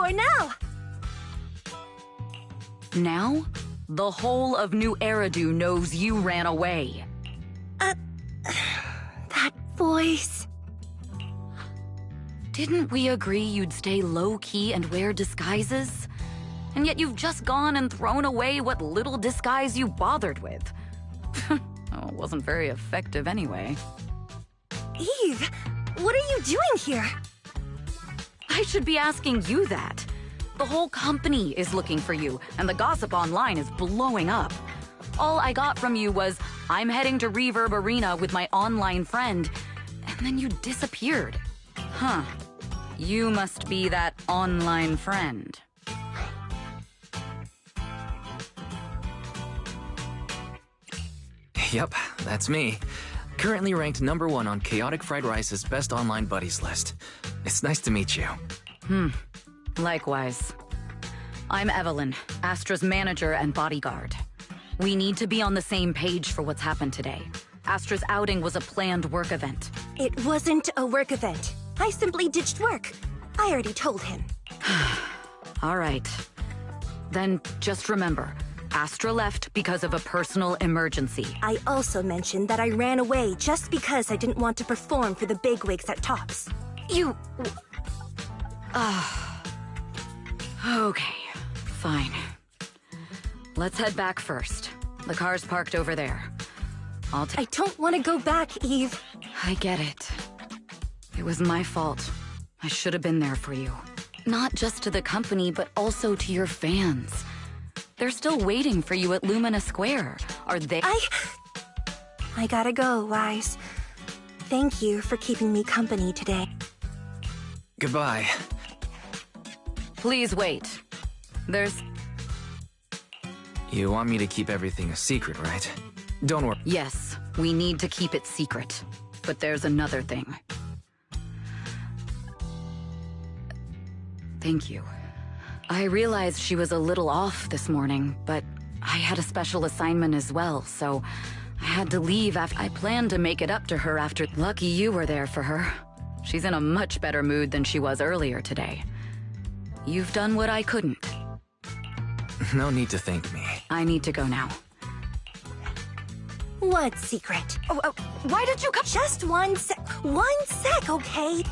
for now? Now? The whole of New Eridu knows you ran away. That voice... Didn't we agree you'd stay low-key and wear disguises? And yet you've just gone and thrown away what little disguise you bothered with. Oh, it wasn't very effective anyway. Eve, what are you doing here? I should be asking you that. The whole company is looking for you, and the gossip online is blowing up. All I got from you was, I'm heading to Reverb Arena with my online friend, and then you disappeared. Huh. You must be that online friend. Yep, that's me. Currently ranked #1 on Chaotic Fried Rice's Best Online Buddies list. It's nice to meet you. Likewise. I'm Evelyn, Astra's manager and bodyguard. We need to be on the same page for what's happened today. Astra's outing was a planned work event. It wasn't a work event. I simply ditched work. I already told him. All right. Then just remember, Astra left because of a personal emergency. I also mentioned that I ran away just because I didn't want to perform for the bigwigs at Tops. You... Okay, fine. Let's head back first. The car's parked over there. I don't want to go back, Eve. I get it. It was my fault. I should have been there for you. Not just to the company, but also to your fans. They're still waiting for you at Lumina Square. Are they— I gotta go, Wise. Thank you for keeping me company today. Goodbye. Please wait. There's— You want me to keep everything a secret, right? Don't worry. Yes, we need to keep it secret. But there's another thing. Thank you. I realized she was a little off this morning, but I had a special assignment as well, so I had to leave after— I planned to make it up to her after— Lucky you were there for her. She's in a much better mood than she was earlier today. You've done what I couldn't. No need to thank me. I need to go now. What secret? Why did you come— Just one sec, okay?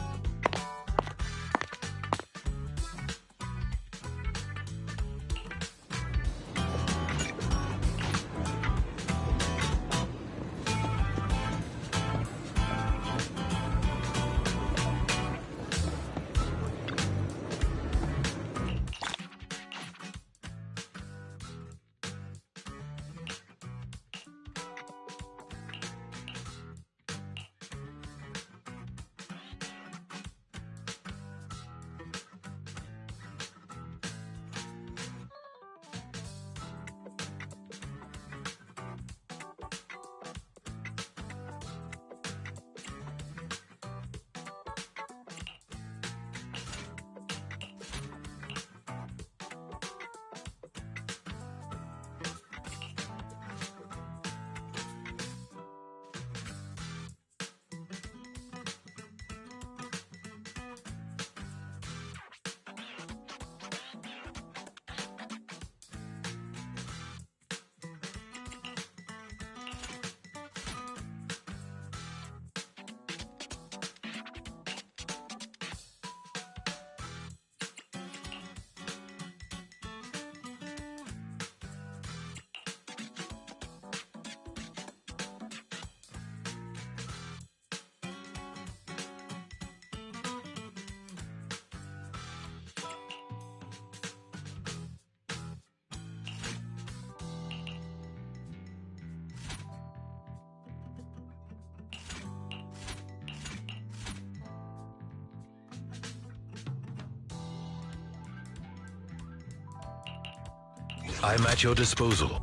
I'm at your disposal.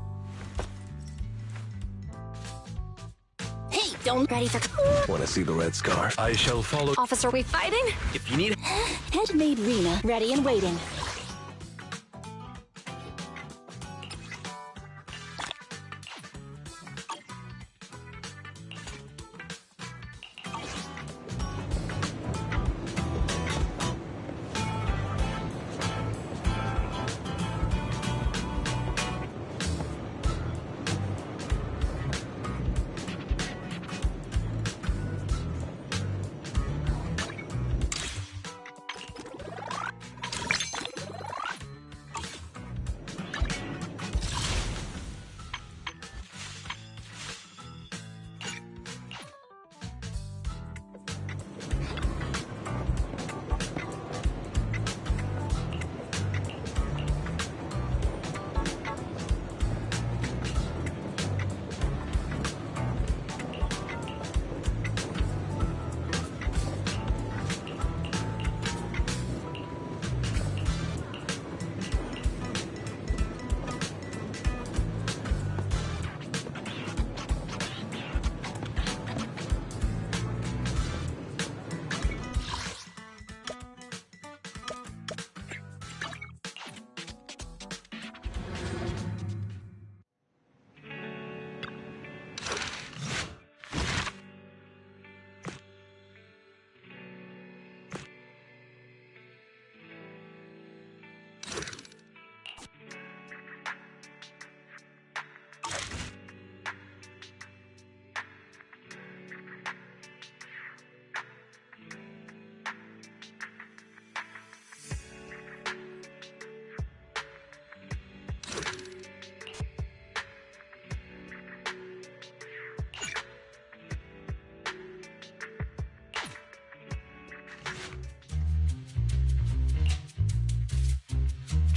Hey, don't— Ready for— Want to see the red scarf? I shall follow. Officer, we fighting? If you need— Handmade Rena, ready and waiting.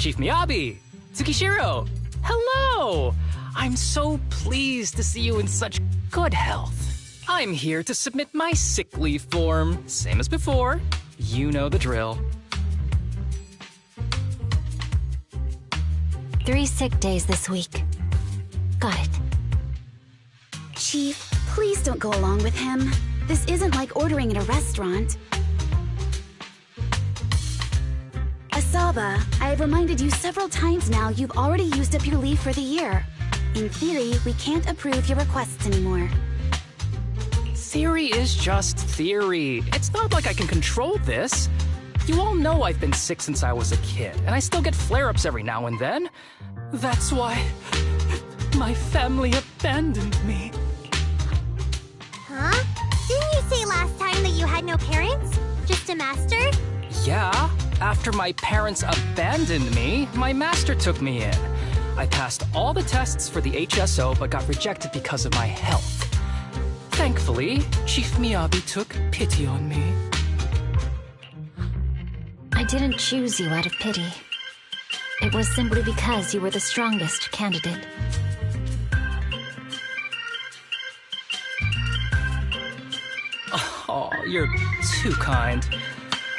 Chief Miyabi! Tsukishiro! Hello! I'm so pleased to see you in such good health. I'm here to submit my sick leave form. Same as before. You know the drill. 3 sick days this week. Got it. Chief, please don't go along with him. This isn't like ordering at a restaurant. Asaba, I have reminded you several times now you've already used up your leave for the year. In theory, we can't approve your requests anymore. Theory is just theory. It's not like I can control this. You all know I've been sick since I was a kid, and I still get flare-ups every now and then. That's why my family abandoned me. Huh? Didn't you say last time that you had no parents? Just a master? Yeah, after my parents abandoned me, my master took me in. I passed all the tests for the HSO but got rejected because of my health. Thankfully, Chief Miyabi took pity on me. I didn't choose you out of pity. It was simply because you were the strongest candidate. Oh, you're too kind.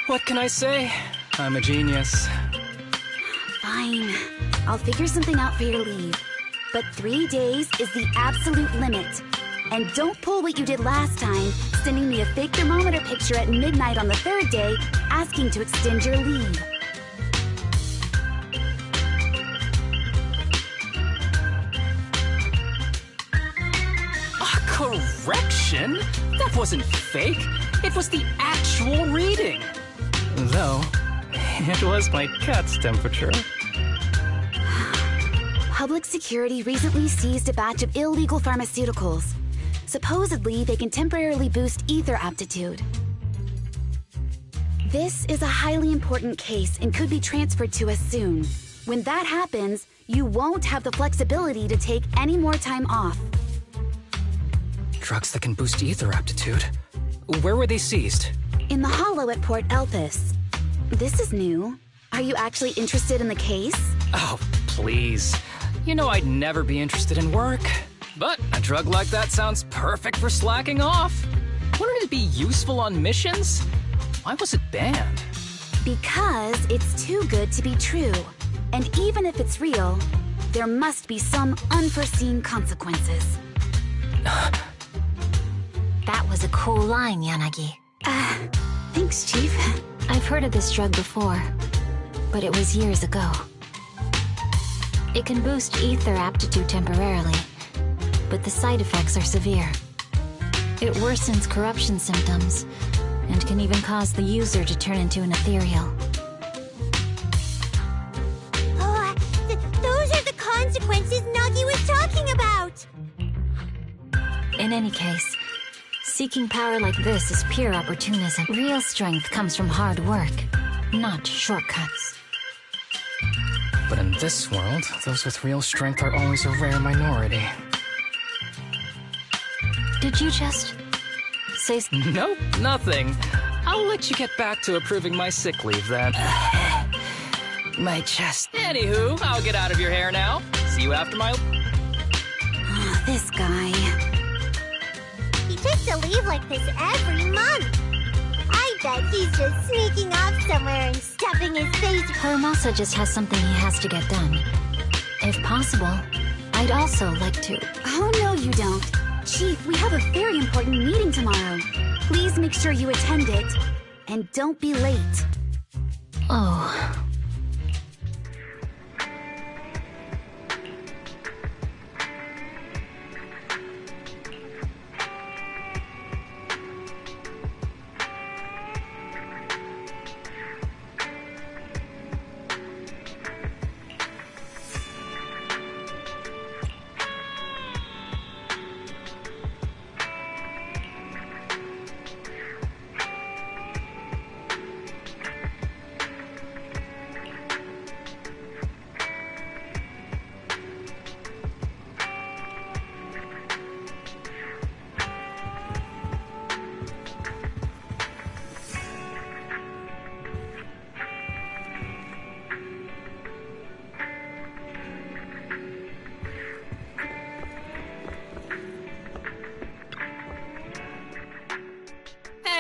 What can I say? I'm a genius. Fine. I'll figure something out for your leave. But 3 days is the absolute limit. And don't pull what you did last time, sending me a fake thermometer picture at midnight on the 3rd day, asking to extend your leave. Correction? That wasn't fake. It was the actual reading. Though, it was my cat's temperature. Public security recently seized a batch of illegal pharmaceuticals. Supposedly, they can temporarily boost ether aptitude. This is a highly important case and could be transferred to us soon. When that happens, you won't have the flexibility to take any more time off. Drugs that can boost ether aptitude. Where were they seized? In the hollow at Port Elpis. This is new. Are you actually interested in the case? Oh, please. You know I'd never be interested in work. But a drug like that sounds perfect for slacking off. Wouldn't it be useful on missions? Why was it banned? Because it's too good to be true. And even if it's real, there must be some unforeseen consequences. That was a cool line, Yanagi. Thanks, Chief. I've heard of this drug before, but it was years ago. It can boost ether aptitude temporarily, but the side effects are severe. It worsens corruption symptoms, and can even cause the user to turn into an ethereal. Oh, those are the consequences Nagi was talking about! In any case, seeking power like this is pure opportunism. Real strength comes from hard work, not shortcuts. But in this world, those with real strength are always a rare minority. Did you just say Nope, nothing. I'll let you get back to approving my sick leave then. My chest. Anywho, I'll get out of your hair now. See you after my... Oh, this guy. He takes a leave like this every month. I bet he's just sneaking off somewhere and stuffing his face. Hermosa just has something he has to get done. If possible, I'd also like to... Oh, no, you don't. Chief, we have a very important meeting tomorrow. Please make sure you attend it. And don't be late. Oh...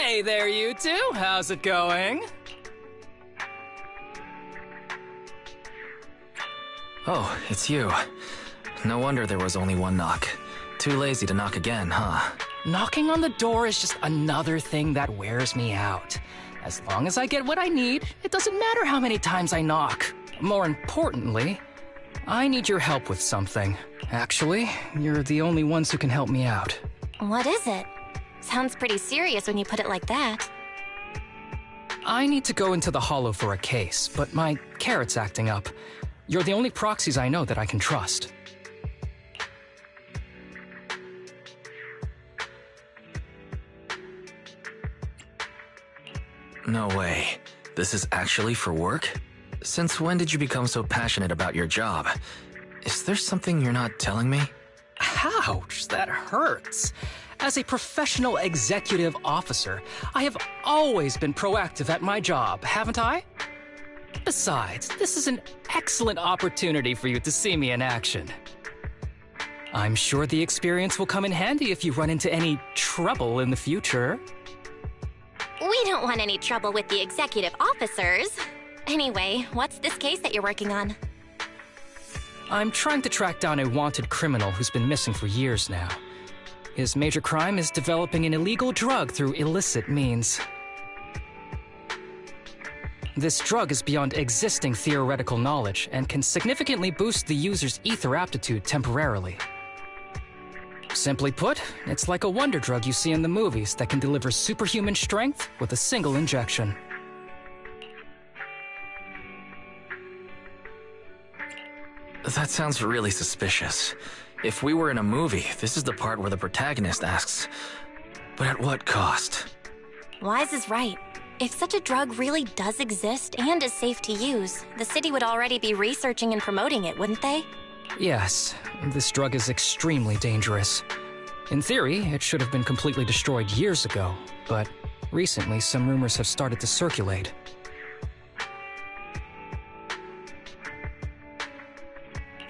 Hey there, you two. How's it going? Oh, it's you. No wonder there was only one knock. Too lazy to knock again, huh? Knocking on the door is just another thing that wears me out. As long as I get what I need, it doesn't matter how many times I knock. More importantly, I need your help with something. Actually, you're the only ones who can help me out. What is it? Sounds pretty serious when you put it like that. I need to go into the Hollow for a case, but my carrot's acting up. You're the only proxies I know that I can trust. No way. This is actually for work? Since when did you become so passionate about your job? Is there something you're not telling me? Ouch, that hurts. As a professional executive officer, I have always been proactive at my job, haven't I? Besides, this is an excellent opportunity for you to see me in action. I'm sure the experience will come in handy if you run into any trouble in the future. We don't want any trouble with the executive officers. Anyway, what's this case that you're working on? I'm trying to track down a wanted criminal who's been missing for years now. His major crime is developing an illegal drug through illicit means. This drug is beyond existing theoretical knowledge and can significantly boost the user's ether aptitude temporarily. Simply put, it's like a wonder drug you see in the movies that can deliver superhuman strength with a single injection. That sounds really suspicious. If we were in a movie, this is the part where the protagonist asks, but at what cost? Wise is right. If such a drug really does exist and is safe to use, the city would already be researching and promoting it, wouldn't they? Yes, this drug is extremely dangerous. In theory, it should have been completely destroyed years ago, but recently some rumors have started to circulate.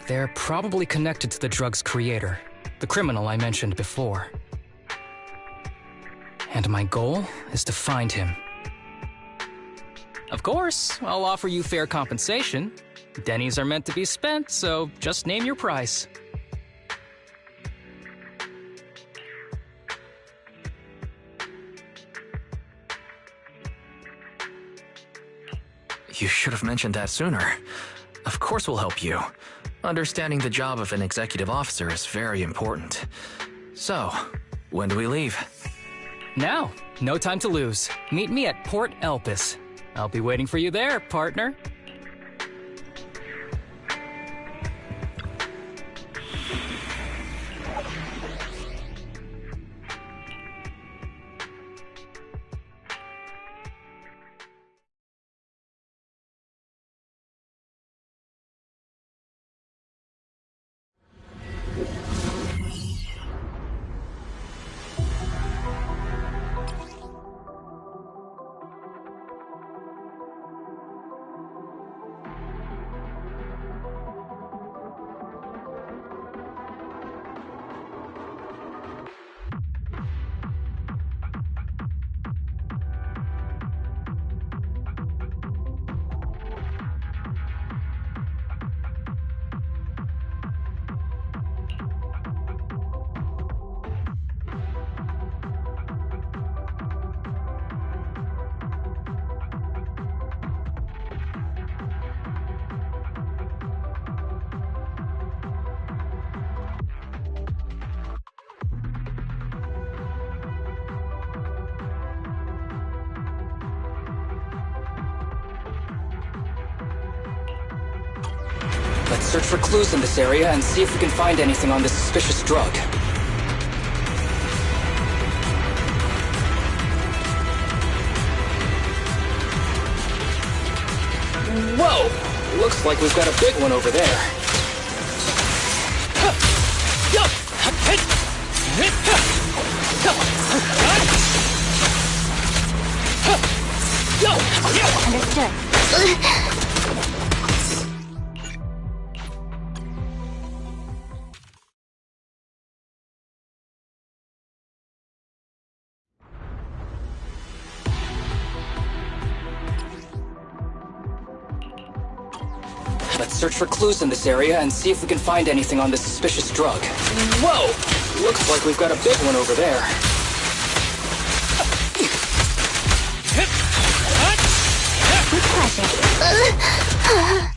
They're probably connected to the drug's creator, the criminal I mentioned before. And my goal is to find him. Of course, I'll offer you fair compensation. Dennies are meant to be spent, so just name your price. You should have mentioned that sooner. Of course we'll help you. Understanding the job of an executive officer is very important. So, when do we leave? Now, no time to lose. Meet me at Port Elpis. I'll be waiting for you there, partner. Let's search for clues in this area and see if we can find anything on this suspicious drug. Whoa! Looks like we've got a big one over there. Understood. Let's search for clues in this area and see if we can find anything on this suspicious drug. Whoa! Looks like we've got a big one over there. With pleasure.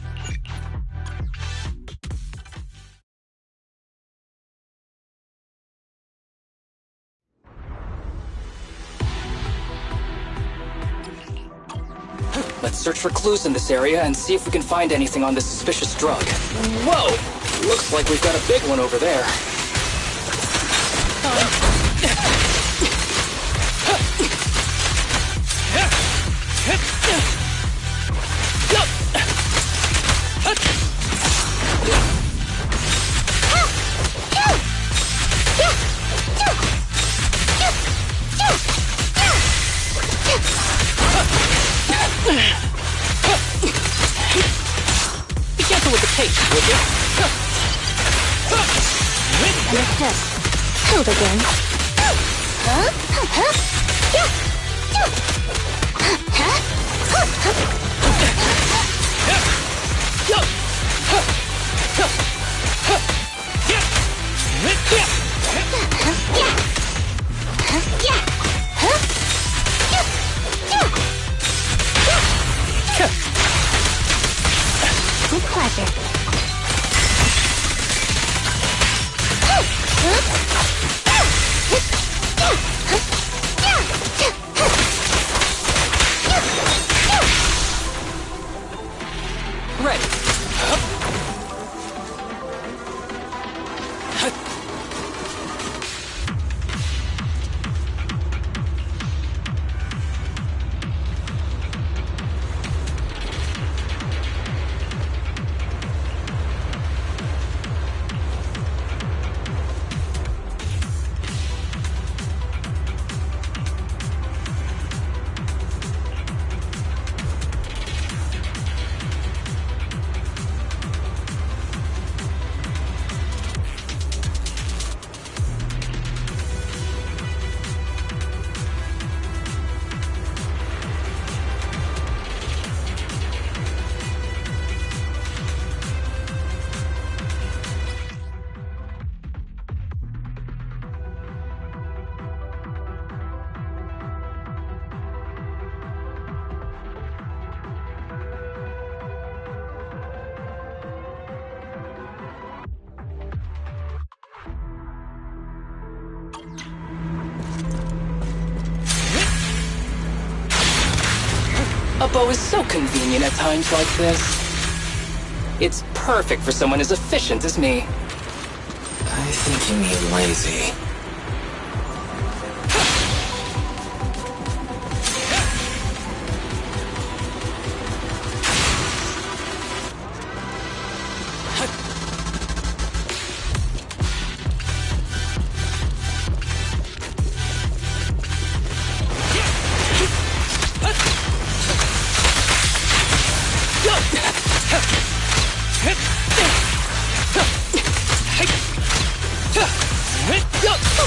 Let's search for clues in this area and see if we can find anything on this suspicious drug. Whoa! Looks like we've got a big one over there. Be careful with the tape, would you? Understood. Hold again. With pleasure. Ready. A bow is so convenient at times like this. It's perfect for someone as efficient as me. I think you mean lazy.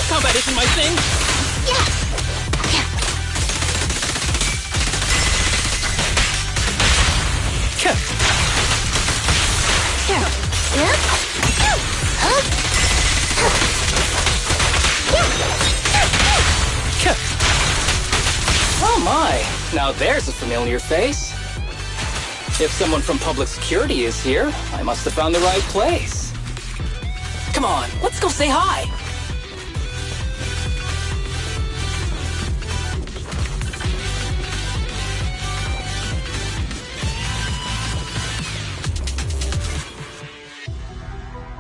Combat isn't my thing. Oh my, now there's a familiar face. If someone from public security is here, I must have found the right place. Come on, let's go say hi.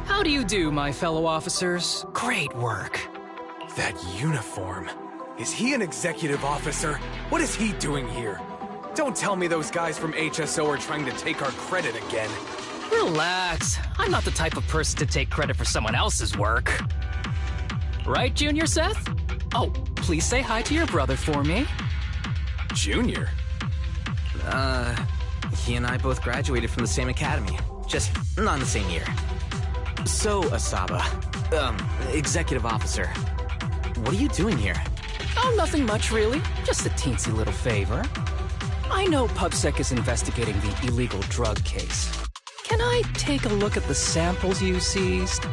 How do you do, my fellow officers? Great work. That uniform. Is he an executive officer? What is he doing here? Don't tell me those guys from HSO are trying to take our credit again. Relax. I'm not the type of person to take credit for someone else's work. Right, Junior Seth? Oh, please say hi to your brother for me. Junior? He and I both graduated from the same academy. Just not in the same year. So, Asaba, executive officer, what are you doing here? Oh, nothing much, really. Just a teensy little favor. I know PubSec is investigating the illegal drug case. Can I take a look at the samples you seized?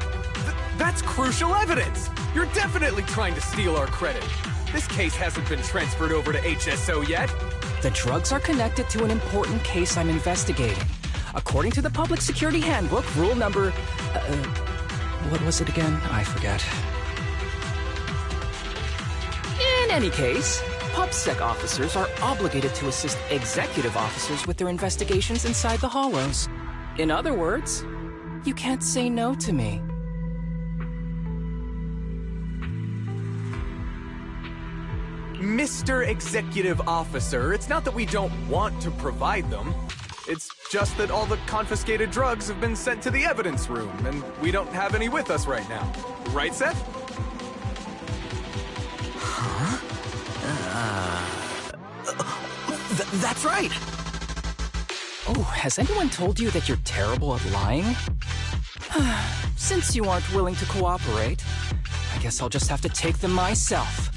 That's crucial evidence! You're definitely trying to steal our credit. This case hasn't been transferred over to HSO yet. The drugs are connected to an important case I'm investigating. According to the Public Security Handbook, rule number... what was it again? I forget. In any case, PubSec officers are obligated to assist executive officers with their investigations inside the Hollows. In other words, you can't say no to me. Mr. Executive Officer, it's not that we don't want to provide them. It's just that all the confiscated drugs have been sent to the evidence room, and we don't have any with us right now. Right, Seth? Huh? That's right! Oh, has anyone told you that you're terrible at lying? Since you aren't willing to cooperate, I guess I'll just have to take them myself.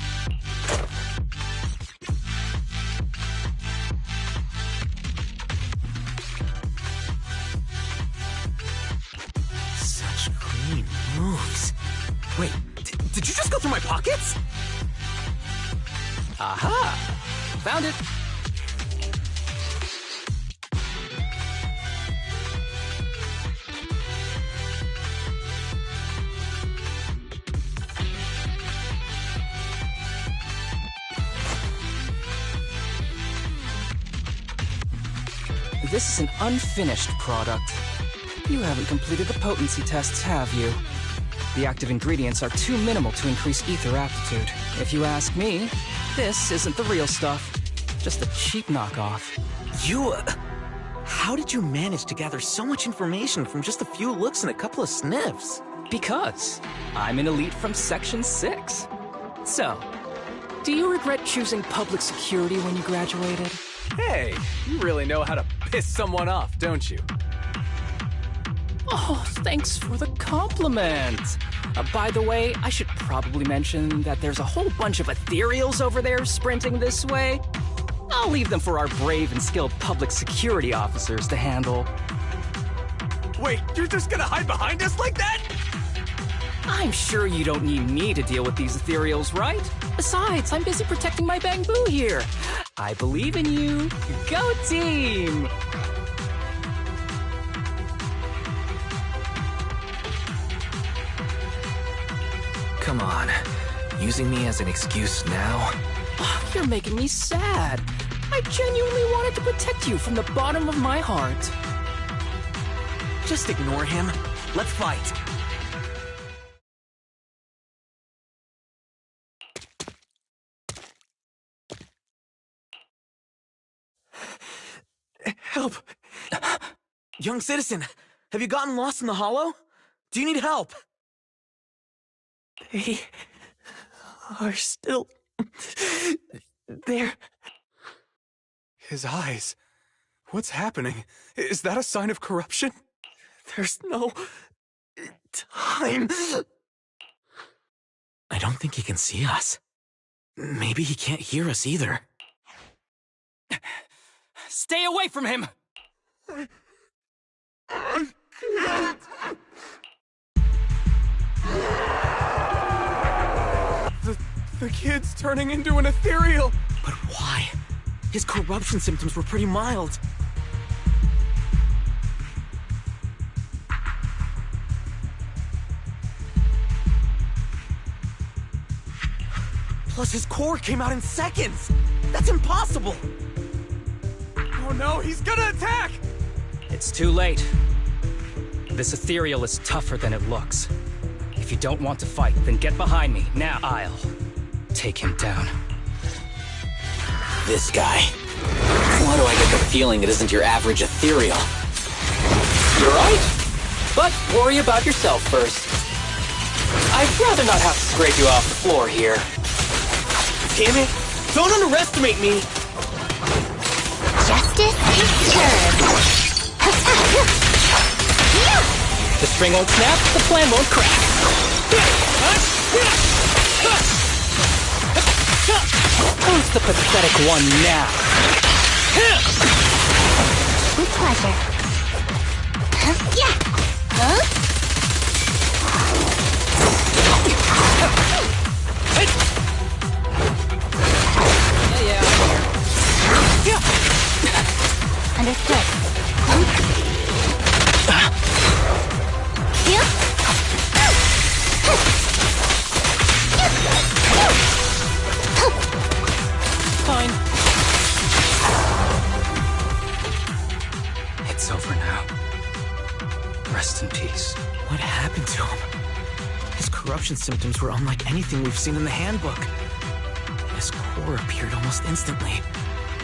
Such clean moves. Wait, did you just go through my pockets? Aha! Found it! This is an unfinished product. You haven't completed the potency tests, have you? The active ingredients are too minimal to increase ether aptitude. If you ask me, this isn't the real stuff. Just a cheap knockoff. How did you manage to gather so much information from just a few looks and a couple of sniffs? Because I'm an elite from Section 6. So, do you regret choosing public security when you graduated? Hey, you really know how to piss someone off, don't you? Oh, thanks for the compliment. By the way, I should probably mention that there's a whole bunch of ethereals over there sprinting this way. I'll leave them for our brave and skilled public security officers to handle. Wait, you're just gonna hide behind us like that? I'm sure you don't need me to deal with these ethereals, right? Besides, I'm busy protecting my bamboo here. I believe in you. Go team! Come on. Using me as an excuse now? Oh, you're making me sad. I genuinely wanted to protect you from the bottom of my heart. Just ignore him. Let's fight. Help! Young citizen, have you gotten lost in the hollow? Do you need help? They are still there. His eyes. What's happening? Is that a sign of corruption? There's no time. I don't think he can see us. Maybe he can't hear us either. Stay away from him! I can't. The kid's turning into an ethereal. But why? His corruption symptoms were pretty mild. Plus his core came out in seconds! That's impossible! Oh no, he's gonna attack! It's too late. This ethereal is tougher than it looks. If you don't want to fight, then get behind me. Now I'll take him down. This guy. Why do I get the feeling it isn't your average ethereal? You're right. But worry about yourself first. I'd rather not have to scrape you off the floor here. Damn it! Don't underestimate me! Justice is served. The string won't snap, the plan won't crack. Who's the pathetic one now? With pleasure. Understood. Fine. It's over now. Rest in peace. What happened to him? His corruption symptoms were unlike anything we've seen in the handbook. His core appeared almost instantly.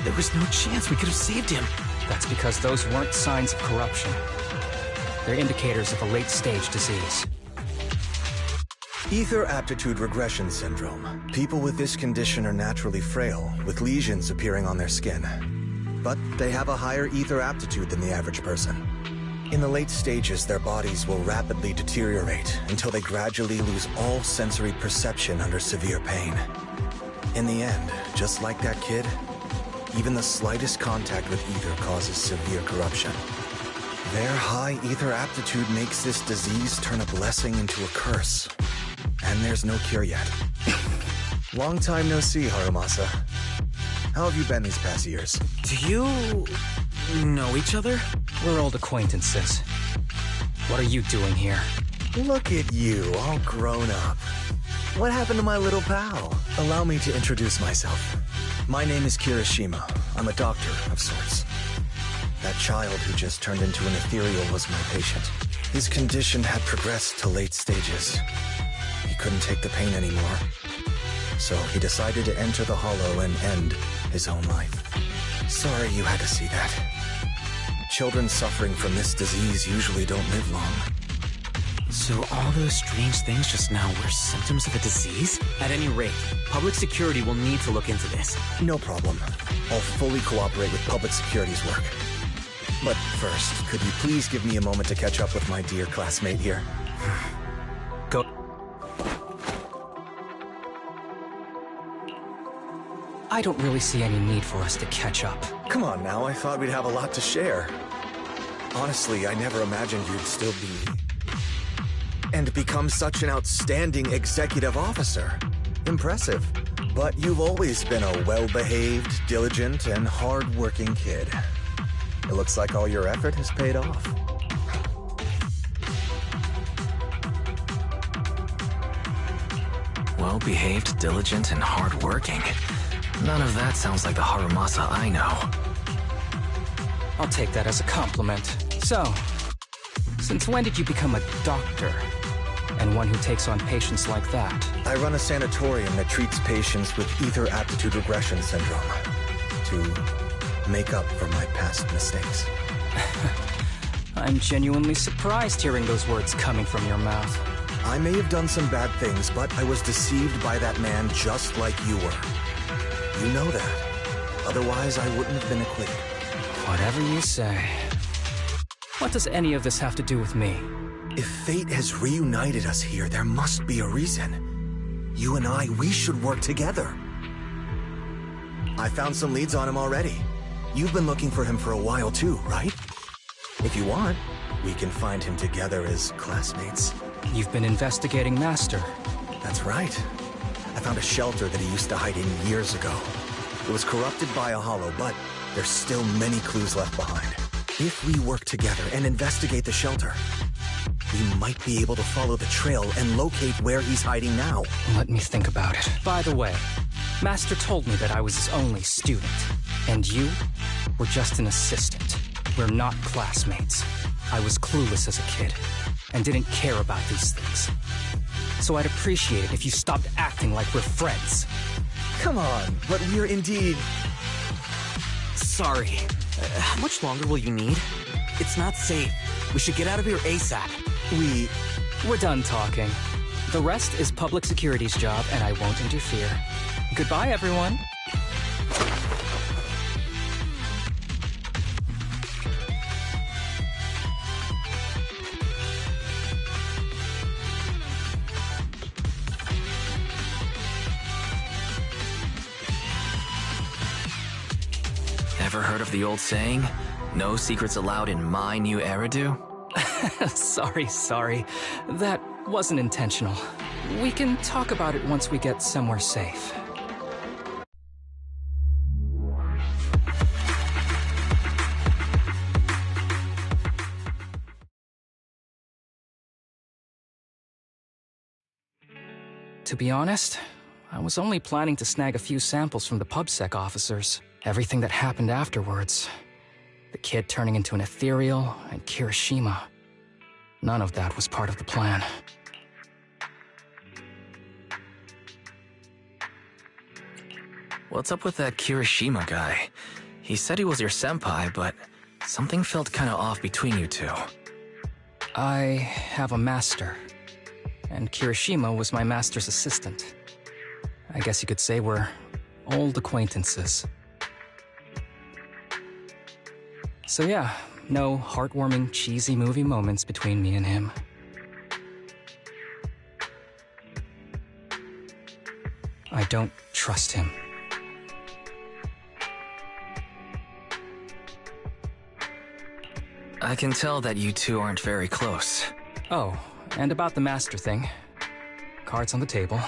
There was no chance we could have saved him. That's because those weren't signs of corruption. They're indicators of a late-stage disease. Ether aptitude regression syndrome. People with this condition are naturally frail, with lesions appearing on their skin. But they have a higher ether aptitude than the average person. In the late stages, their bodies will rapidly deteriorate until they gradually lose all sensory perception under severe pain. In the end, just like that kid, even the slightest contact with ether causes severe corruption. Their high ether aptitude makes this disease turn a blessing into a curse. And there's no cure yet. Long time no see, Harumasa. How have you been these past years? Do you know each other? We're old acquaintances. What are you doing here? Look at you, all grown up. What happened to my little pal? Allow me to introduce myself. My name is Kirishima. I'm a doctor of sorts. That child who just turned into an ethereal was my patient. His condition had progressed to late stages. He couldn't take the pain anymore. So he decided to enter the Hollow and end his own life. Sorry you had to see that. Children suffering from this disease usually don't live long. So all those strange things just now were symptoms of a disease? At any rate, public security will need to look into this. No problem. I'll fully cooperate with public security's work. But first, could you please give me a moment to catch up with my dear classmate here? Go. I don't really see any need for us to catch up. Come on now, I thought we'd have a lot to share. Honestly, I never imagined you'd still be... and become such an outstanding executive officer. Impressive. But you've always been a well-behaved, diligent, and hard-working kid. It looks like all your effort has paid off. Well-behaved, diligent, and hardworking. None of that sounds like the Harumasa I know. I'll take that as a compliment. So, since when did you become a doctor? And one who takes on patients like that? I run a sanatorium that treats patients with ether aptitude regression syndrome. To make up for my past mistakes. I'm genuinely surprised hearing those words coming from your mouth. I may have done some bad things, but I was deceived by that man just like you were. You know that. Otherwise, I wouldn't have been acquitted. Whatever you say. What does any of this have to do with me? If fate has reunited us here, there must be a reason. You and I, we should work together. I found some leads on him already. You've been looking for him for a while too, right? If you want, we can find him together as classmates. You've been investigating Master. That's right. I found a shelter that he used to hide in years ago. It was corrupted by a Hollow, but there's still many clues left behind. If we work together and investigate the shelter, we might be able to follow the trail and locate where he's hiding now. Let me think about it. By the way, Master told me that I was his only student, and you were just an assistant. We're not classmates. I was clueless as a kid, and didn't care about these things. So I'd appreciate it if you stopped acting like we're friends. Come on, but we're indeed... Sorry. How much longer will you need? It's not safe. We should get out of here ASAP. We're done talking. The rest is public security's job, and I won't interfere. Goodbye, everyone. Ever heard of the old saying, no secrets allowed in my new Eridu? Sorry. That wasn't intentional. We can talk about it once we get somewhere safe. To be honest, I was only planning to snag a few samples from the PubSec officers. Everything that happened afterwards. The kid turning into an ethereal, and Kirishima. None of that was part of the plan. What's up with that Kirishima guy? He said he was your senpai, but something felt kinda off between you two. I have a master, and Kirishima was my master's assistant. I guess you could say we're old acquaintances. So yeah, no heartwarming, cheesy movie moments between me and him. I don't trust him. I can tell that you two aren't very close. Oh, and about the master thing. Cards on the table.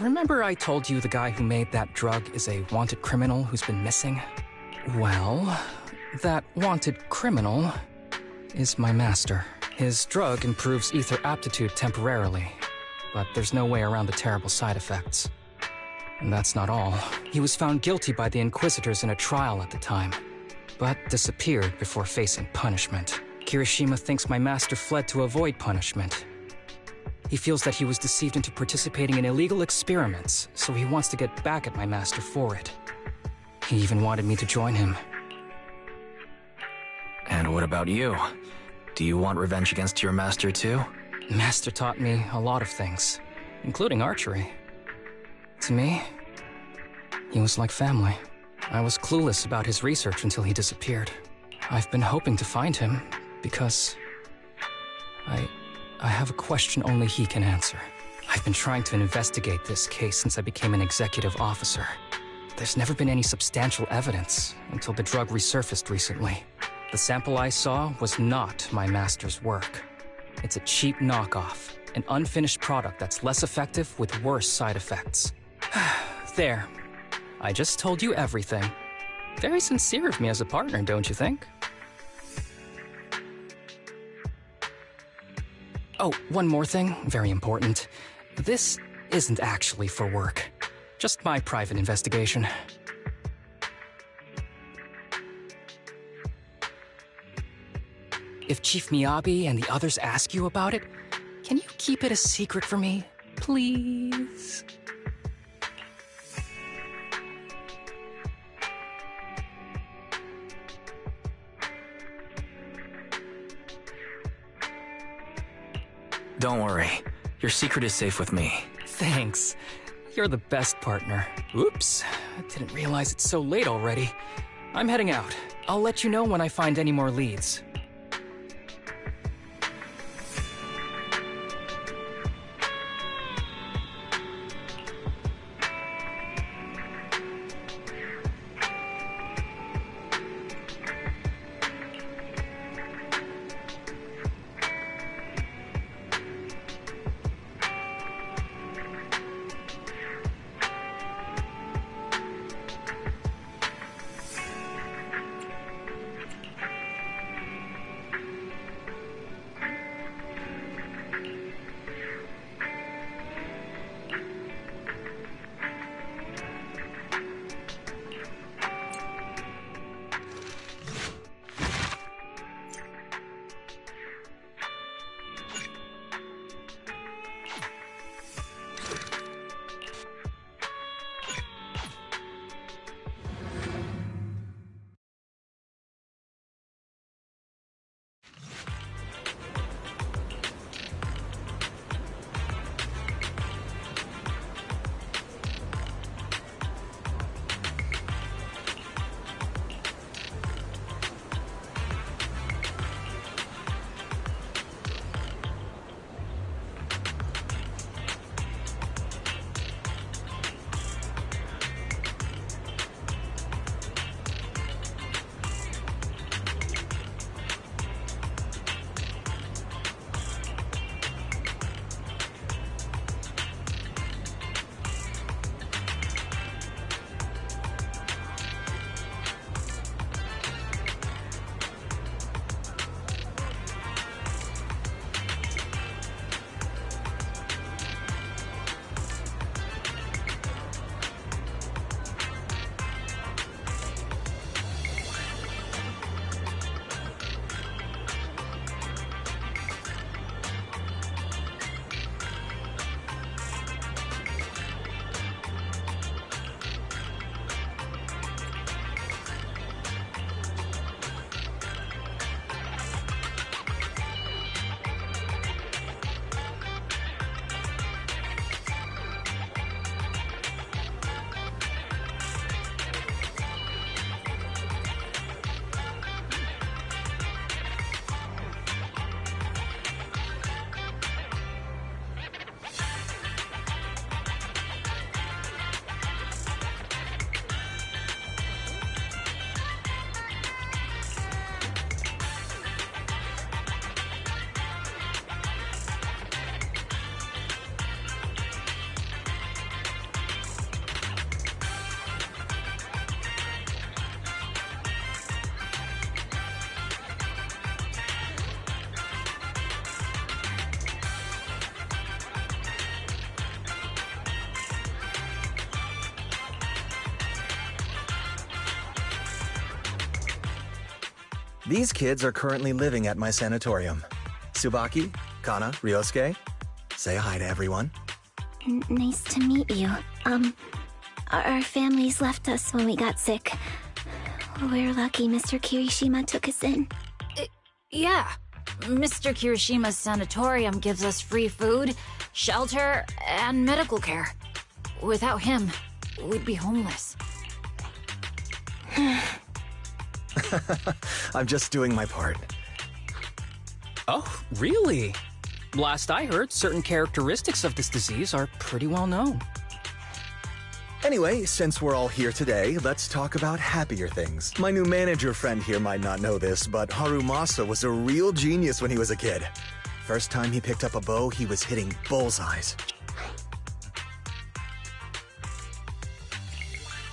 Remember I told you the guy who made that drug is a wanted criminal who's been missing? Well, that wanted criminal is my master. His drug improves ether aptitude temporarily, but there's no way around the terrible side effects. And that's not all. He was found guilty by the Inquisitors in a trial at the time, but disappeared before facing punishment. Kirishima thinks my master fled to avoid punishment. He feels that he was deceived into participating in illegal experiments, so he wants to get back at my master for it. He even wanted me to join him. And what about you? Do you want revenge against your master too? Master taught me a lot of things, including archery. To me, he was like family. I was clueless about his research until he disappeared. I've been hoping to find him because I have a question only he can answer. I've been trying to investigate this case since I became an executive officer. There's never been any substantial evidence until the drug resurfaced recently. The sample I saw was not my master's work. It's a cheap knockoff, an unfinished product that's less effective with worse side effects. There. I just told you everything. Very sincere of me as a partner, don't you think? Oh, one more thing, very important. This isn't actually for work. Just my private investigation. If Chief Miyabi and the others ask you about it, can you keep it a secret for me, please? Don't worry. Your secret is safe with me. Thanks. You're the best partner. Oops. I didn't realize it's so late already. I'm heading out. I'll let you know when I find any more leads. These kids are currently living at my sanatorium. Tsubaki, Kana, Ryosuke, say hi to everyone. Nice to meet you. Our families left us when we got sick. We're lucky Mr. Kirishima took us in. Yeah. Mr. Kirishima's sanatorium gives us free food, shelter, and medical care. Without him, we'd be homeless. I'm just doing my part. Oh, really? Last I heard, certain characteristics of this disease are pretty well known. Anyway, since we're all here today, let's talk about happier things. My new manager friend here might not know this, but Harumasa was a real genius when he was a kid. First time he picked up a bow, he was hitting bullseyes.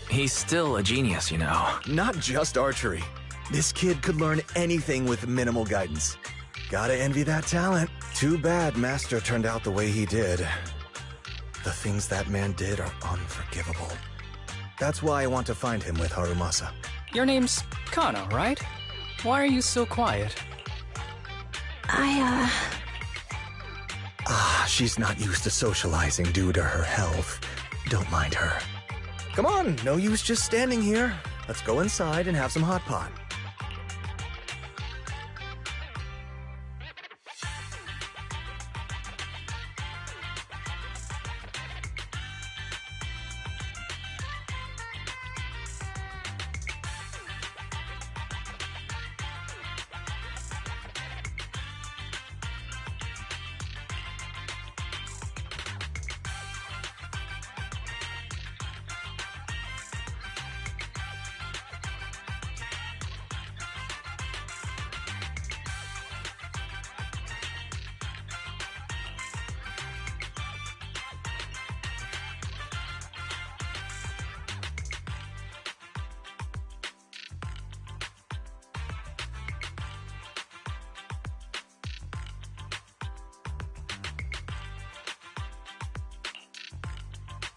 He's still a genius, you know. Not just archery. This kid could learn anything with minimal guidance. Gotta envy that talent. Too bad Master turned out the way he did. The things that man did are unforgivable. That's why I want to find him with Harumasa. Your name's Kana, right? Why are you so quiet? She's not used to socializing due to her health. Don't mind her. Come on, no use just standing here. Let's go inside and have some hot pot.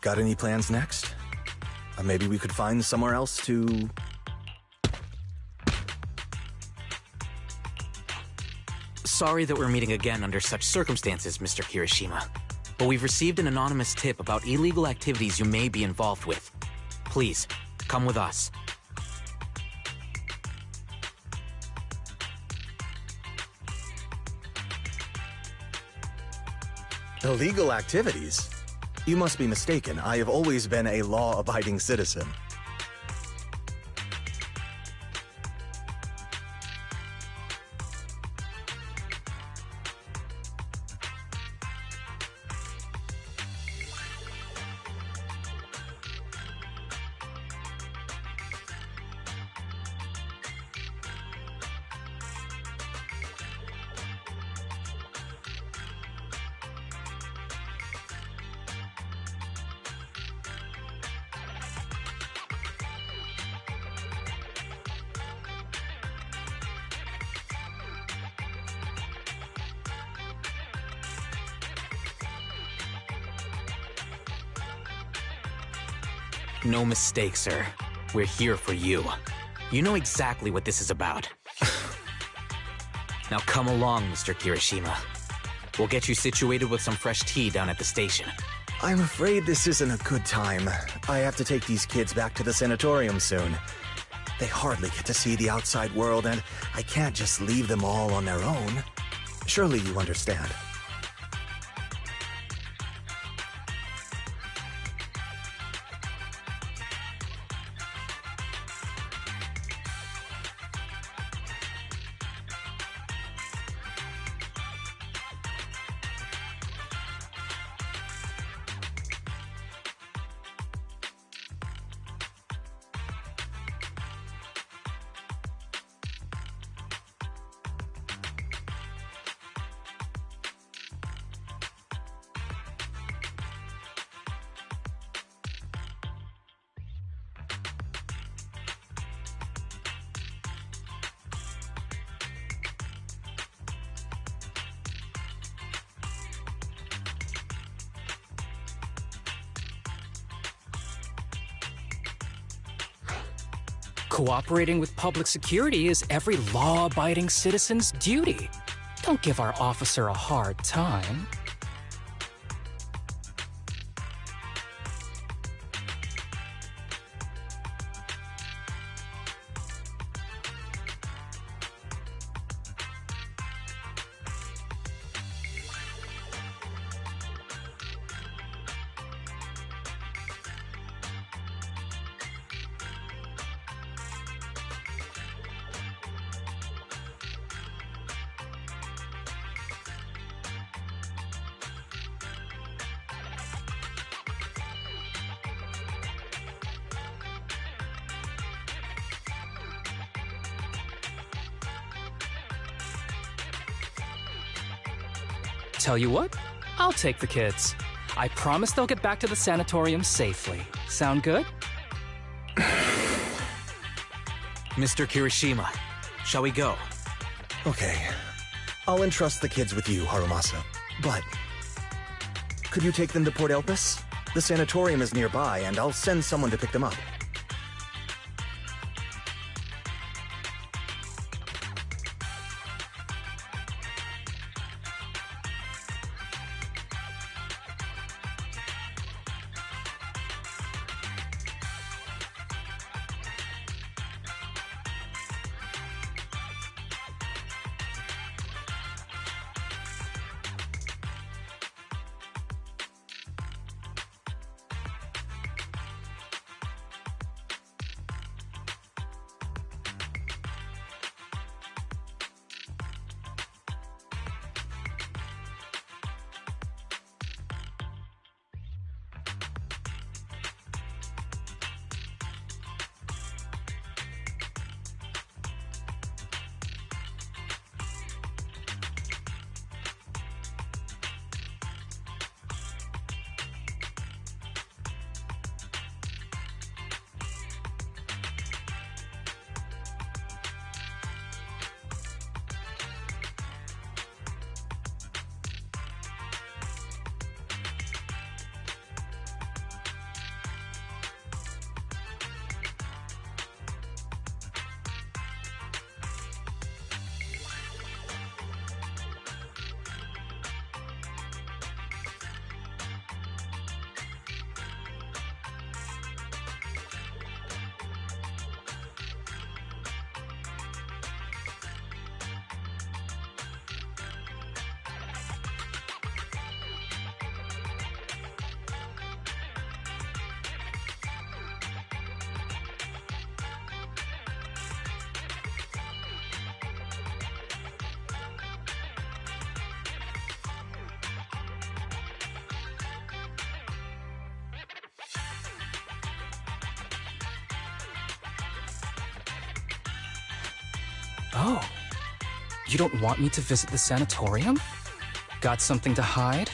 Got any plans next? Maybe we could find somewhere else to... Sorry that we're meeting again under such circumstances, Mr. Kirishima. But we've received an anonymous tip about illegal activities you may be involved with. Please, come with us. Illegal activities? You must be mistaken. I have always been a law-abiding citizen. No mistake, sir. We're here for you. You know exactly what this is about. Now come along, Mr. Kirishima. We'll get you situated with some fresh tea down at the station. I'm afraid this isn't a good time. I have to take these kids back to the sanatorium soon. They hardly get to see the outside world, and I can't just leave them all on their own. Surely you understand. Cooperating with public security is every law-abiding citizen's duty. Don't give our officer a hard time. Tell you what, I'll take the kids. I promise they'll get back to the sanatorium safely. Sound good? Mr. Kirishima, shall we go? Okay. I'll entrust the kids with you, Harumasa. But could you take them to Port Elpis? The sanatorium is nearby, and I'll send someone to pick them up. Oh, you don't want me to visit the sanatorium? Got something to hide?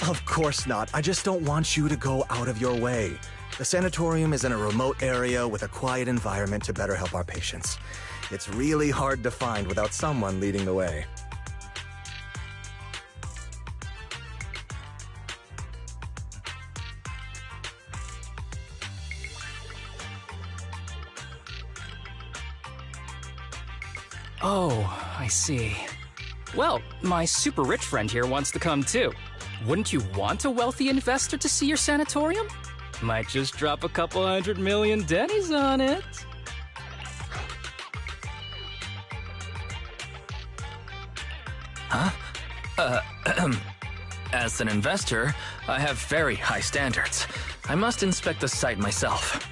Of course not. I just don't want you to go out of your way. The sanatorium is in a remote area with a quiet environment to better help our patients. It's really hard to find without someone leading the way. Oh, I see. Well, my super rich friend here wants to come too. Wouldn't you want a wealthy investor to see your sanatorium? Might just drop a couple 100 million Denny's on it. Huh? As an investor, I have very high standards. I must inspect the site myself.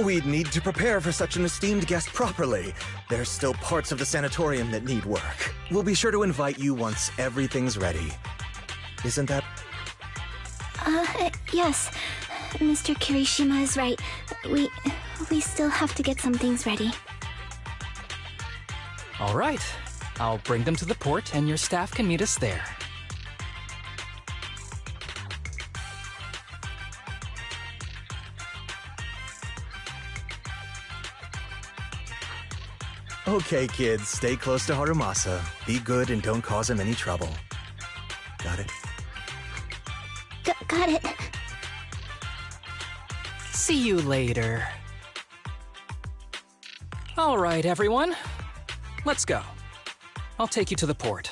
We'd need to prepare for such an esteemed guest properly. There's still parts of the sanatorium that need work. We'll be sure to invite you once everything's ready. Isn't that... Yes. Mr. Kirishima is right. We still have to get some things ready. All right. I'll bring them to the port and your staff can meet us there. Okay, kids, stay close to Harumasa. Be good and don't cause him any trouble. Got it? Got it. See you later. All right, everyone. Let's go. I'll take you to the port.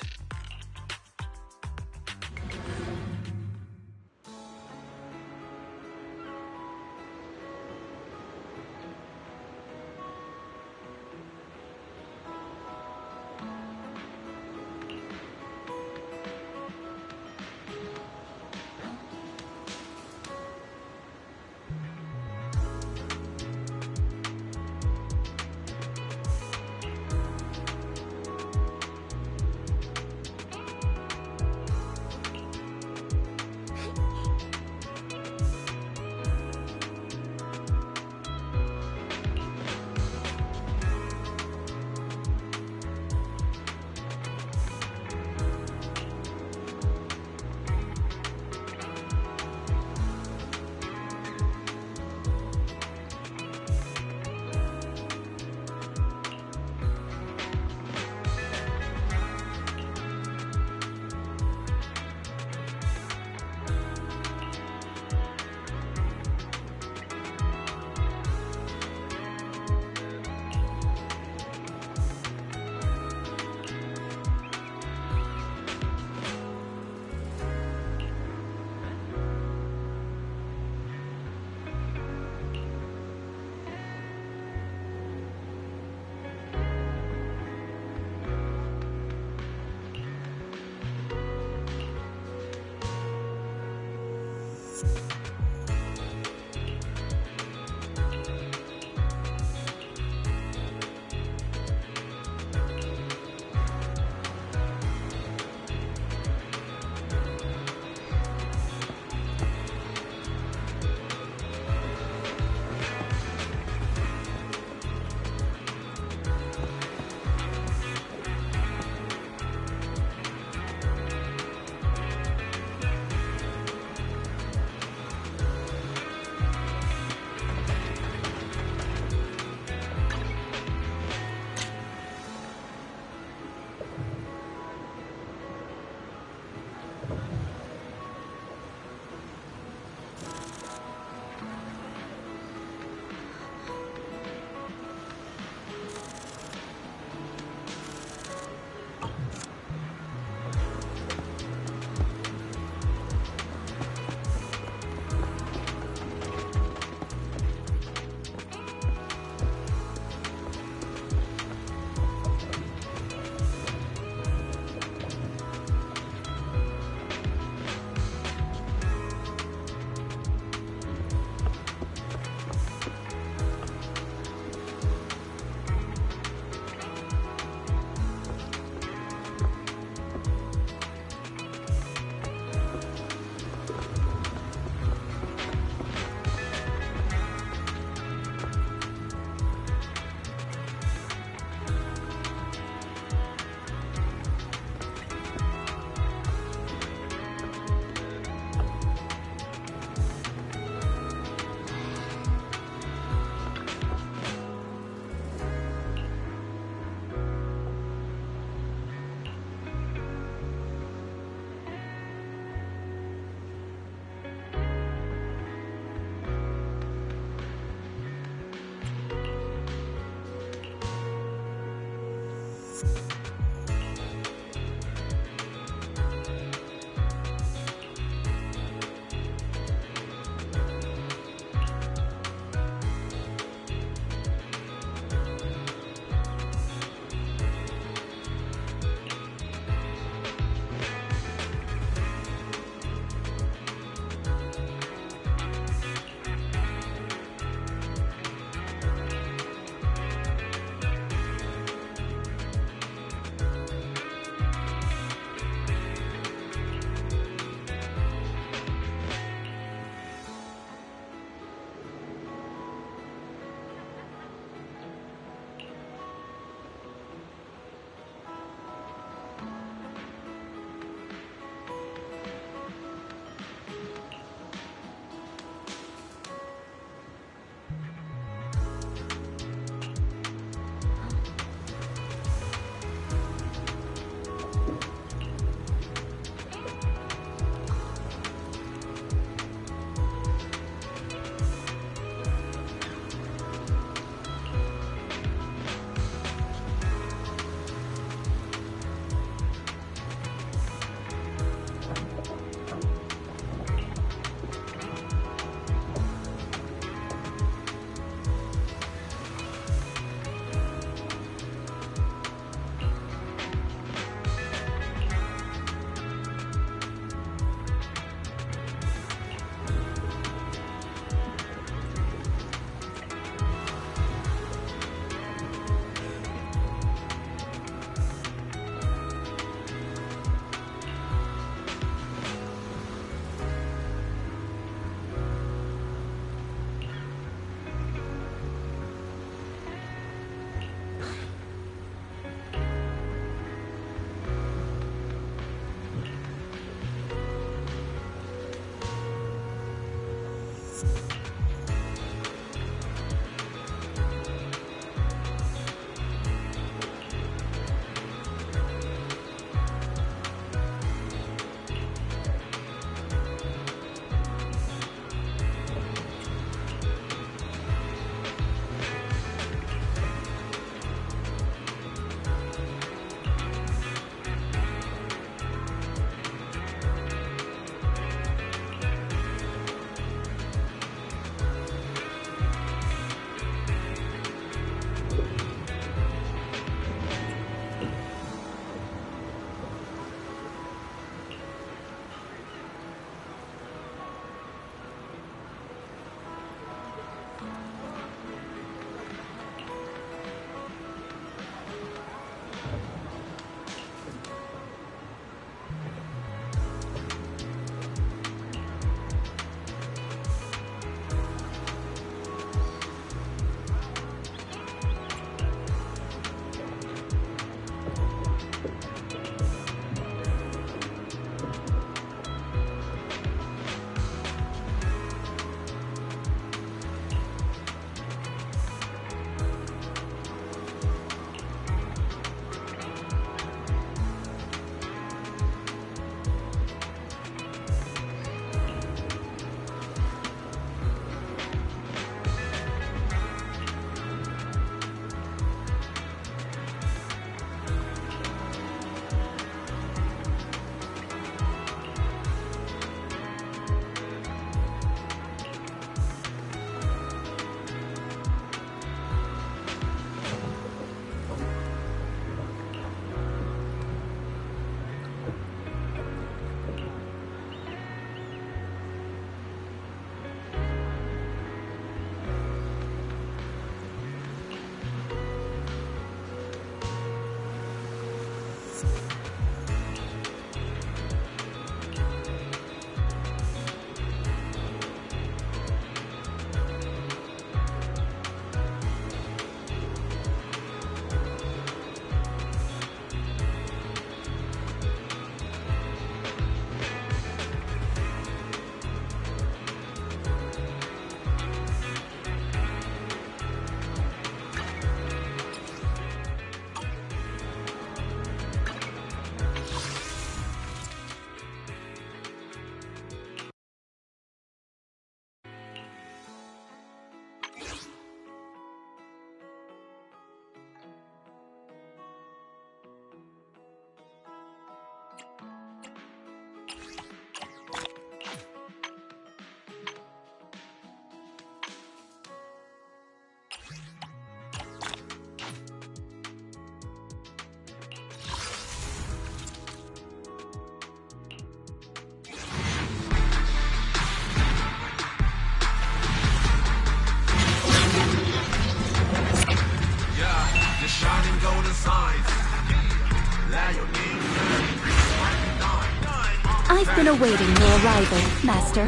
I've been awaiting your arrival, Master.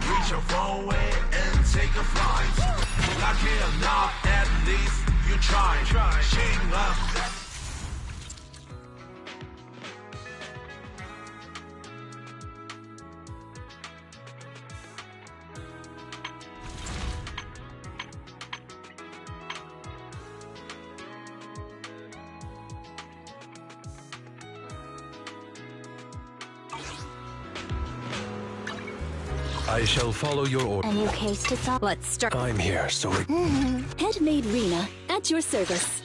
Reach forward and take a flight. Lucky or not, at least you tried. Shame up. I shall follow your order. A new case to solve. Let's start. I'm here, so it... Headmaid Rena, at your service.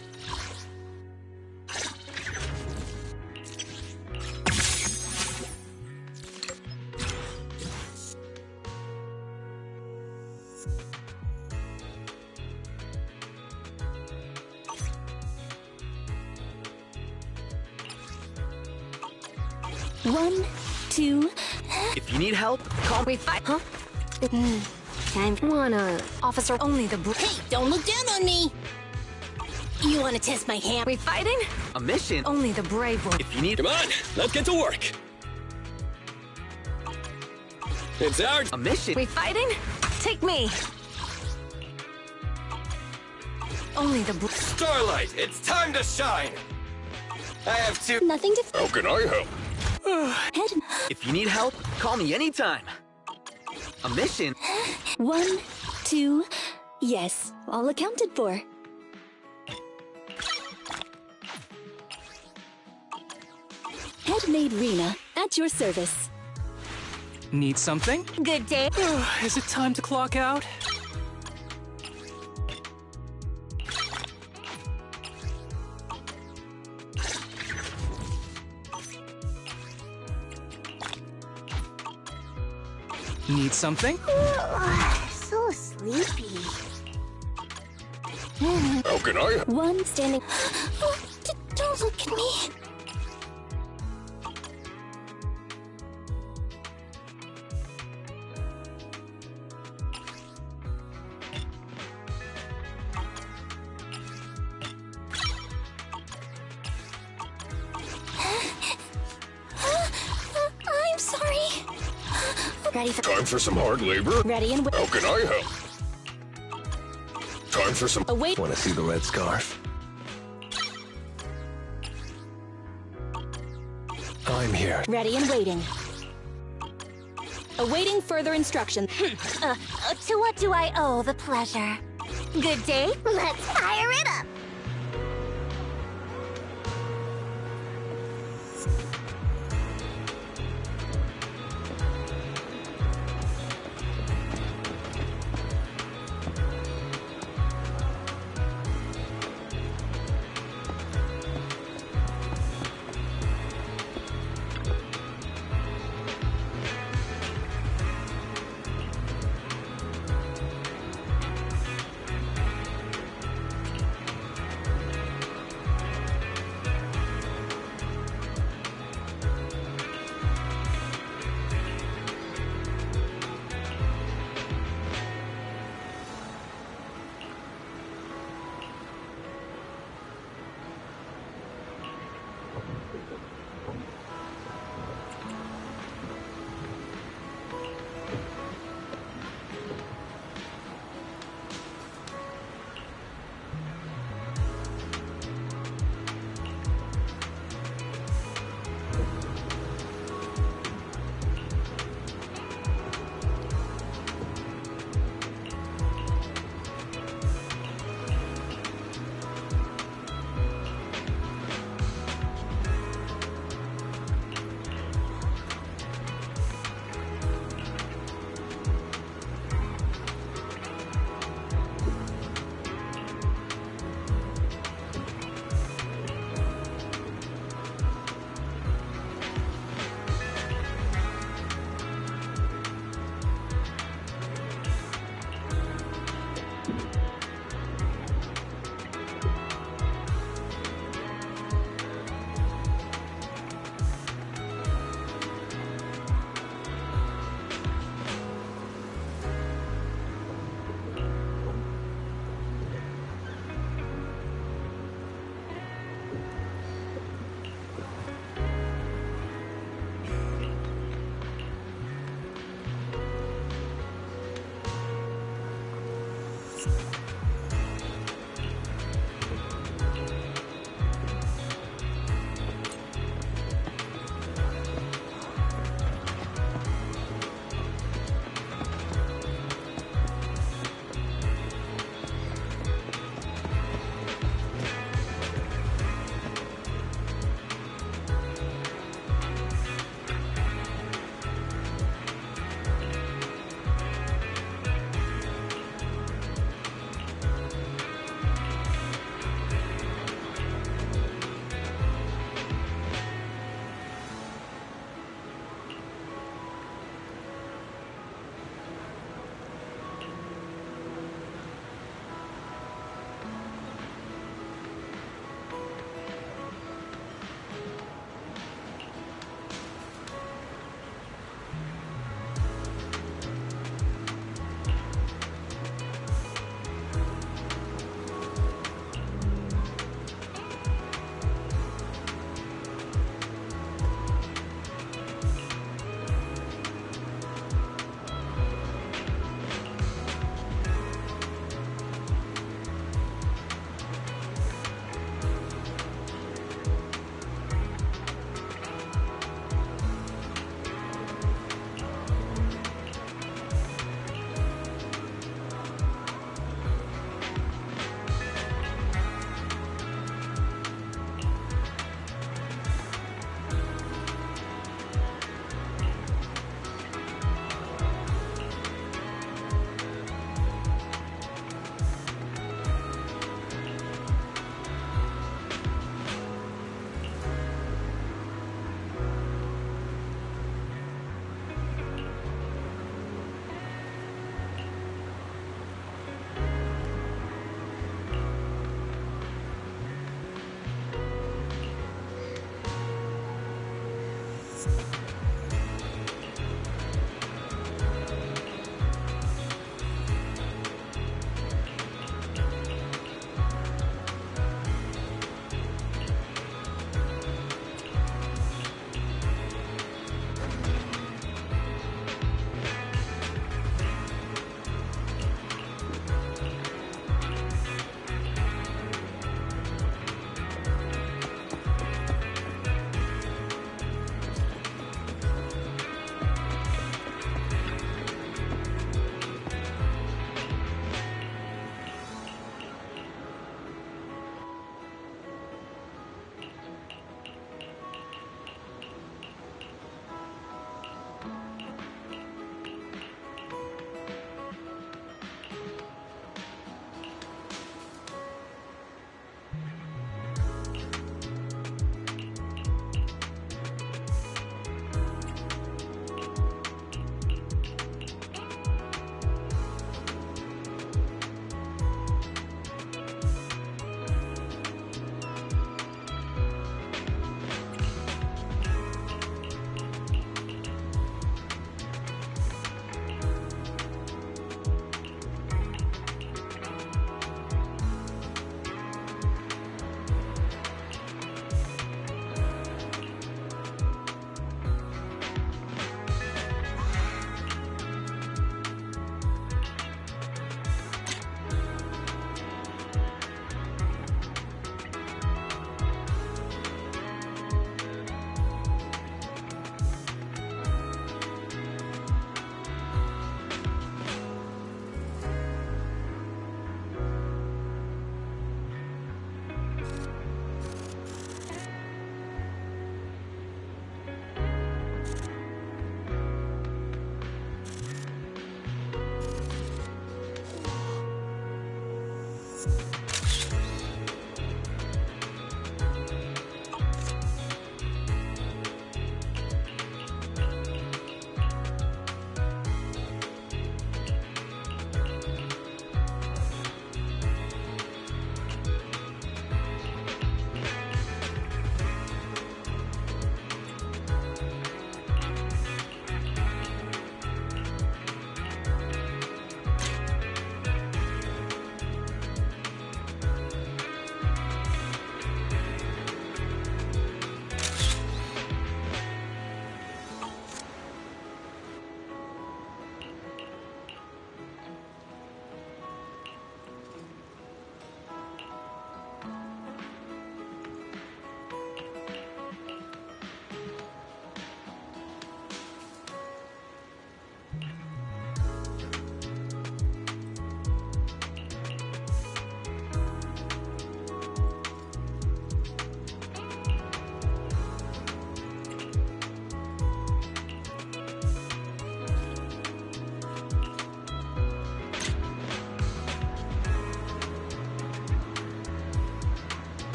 One, two. If you need help, call me. Huh? Time for Officer, only the Hey, don't look down on me! You wanna test my hand? We fighting? A mission? Only the brave will. If you need... Come on, let's get to work. It's our... A mission? We fighting? Take me. Only the Starlight, it's time to shine. I have to... Nothing to... How can I help? Head. If you need help, call me anytime. A mission? 1, 2, yes, all accounted for. Headmaid Rena, at your service. Need something? Good day. Is it time to clock out? Need something? So sleepy. How can I? One standing. Oh, don't look at me. I'm sorry. Ready for Time for some hard labor? Ready and How can I help? Time for some. Await. Want to see the red scarf? I'm here. Ready and waiting. Awaiting further instruction. To what do I owe the pleasure? Good day. Let's fire it up.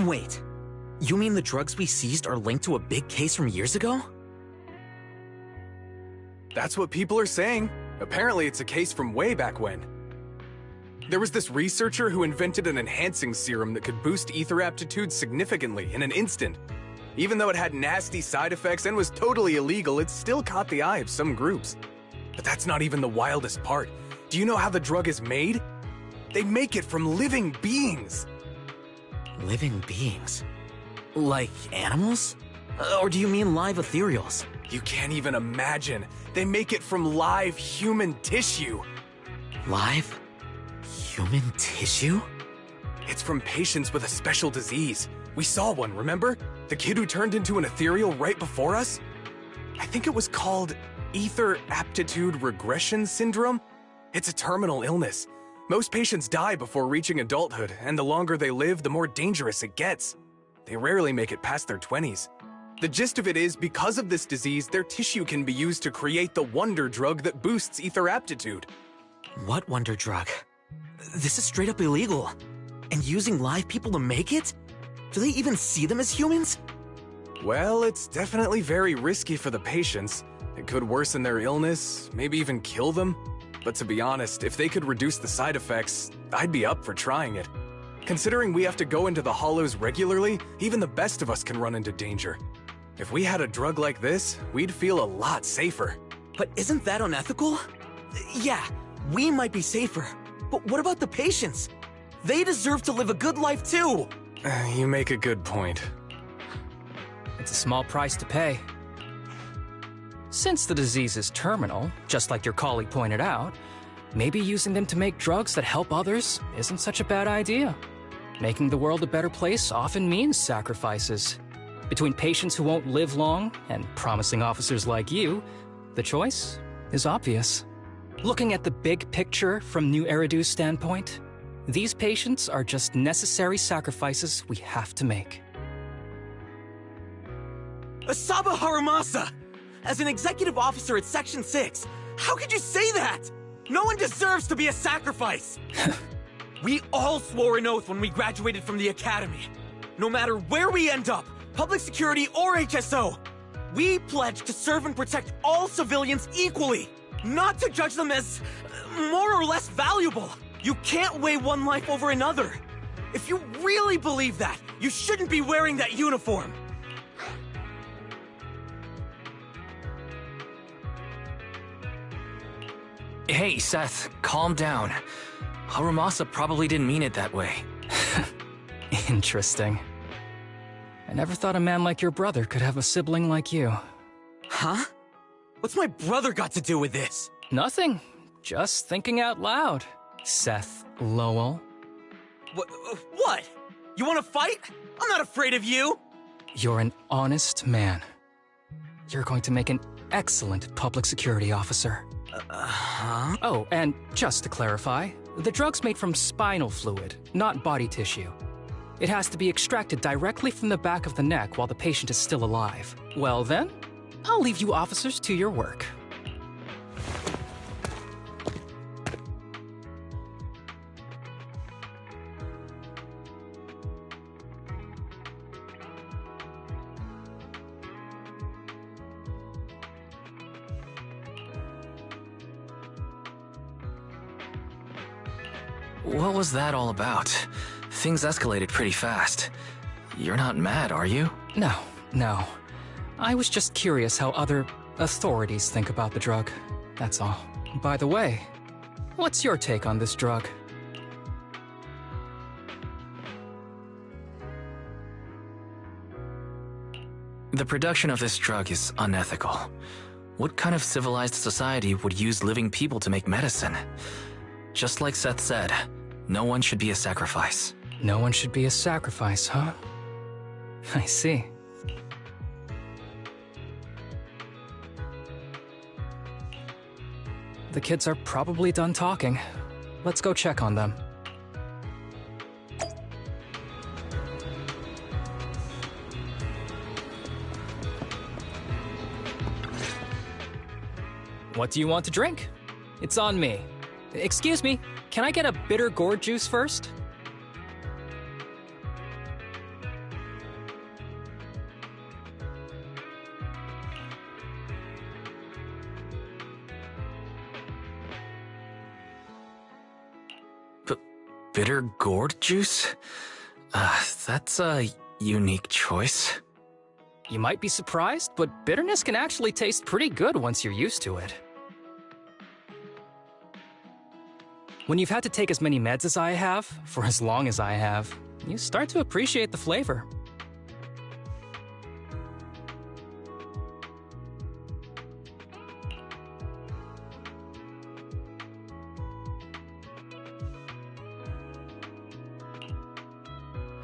Wait, you mean the drugs we seized are linked to a big case from years ago? That's what people are saying. Apparently it's a case from way back when. There was this researcher who invented an enhancing serum that could boost ether aptitude significantly in an instant. Even though it had nasty side effects and was totally illegal, it still caught the eye of some groups. But that's not even the wildest part. Do you know how the drug is made? They make it from living beings. Living beings? Like animals? Or do you mean live ethereals? You can't even imagine. They make it from live human tissue. Live human tissue? It's from patients with a special disease. We saw one, remember? The kid who turned into an ethereal right before us? I think it was called ether aptitude regression syndrome. It's a terminal illness. Most patients die before reaching adulthood, and the longer they live, the more dangerous it gets. They rarely make it past their 20s. The gist of it is, because of this disease, their tissue can be used to create the wonder drug that boosts ether aptitude. What wonder drug? This is straight up illegal. And using live people to make it? Do they even see them as humans? Well, it's definitely very risky for the patients. It could worsen their illness, maybe even kill them. But to be honest, if they could reduce the side effects, I'd be up for trying it. Considering we have to go into the hollows regularly, even the best of us can run into danger. If we had a drug like this, we'd feel a lot safer. But isn't that unethical? Yeah, we might be safer, but what about the patients? They deserve to live a good life too! You make a good point. It's a small price to pay. Since the disease is terminal, just like your colleague pointed out, maybe using them to make drugs that help others isn't such a bad idea. Making the world a better place often means sacrifices. Between patients who won't live long and promising officers like you, the choice is obvious. Looking at the big picture from New Eridu's standpoint, these patients are just necessary sacrifices we have to make. Asaba Harumasa! As an executive officer at Section 6, how could you say that? No one deserves to be a sacrifice! We all swore an oath when we graduated from the academy. No matter where we end up, public security or HSO, we pledge to serve and protect all civilians equally, not to judge them as more or less valuable. You can't weigh one life over another. If you really believe that, you shouldn't be wearing that uniform. Hey, Seth, calm down. Harumasa probably didn't mean it that way. Interesting. I never thought a man like your brother could have a sibling like you. Huh? What's my brother got to do with this? Nothing. Just thinking out loud. Seth Lowell. What? You want to fight? I'm not afraid of you! You're an honest man. You're going to make an excellent public security officer. Huh? Oh, and just to clarify, the drug's made from spinal fluid, not body tissue. It has to be extracted directly from the back of the neck while the patient is still alive. Well then, I'll leave you officers to your work. What was that all about? Things escalated pretty fast. You're not mad, are you? No. I was just curious how other authorities think about the drug. That's all. By the way, what's your take on this drug? The production of this drug is unethical. What kind of civilized society would use living people to make medicine? Just like Seth said, no one should be a sacrifice. No one should be a sacrifice, huh? I see. The kids are probably done talking. Let's go check on them. What do you want to drink? It's on me. Excuse me, can I get a bitter gourd juice first? Bitter gourd juice? That's a unique choice. You might be surprised, but bitterness can actually taste pretty good once you're used to it. When you've had to take as many meds as I have, for as long as I have, you start to appreciate the flavor.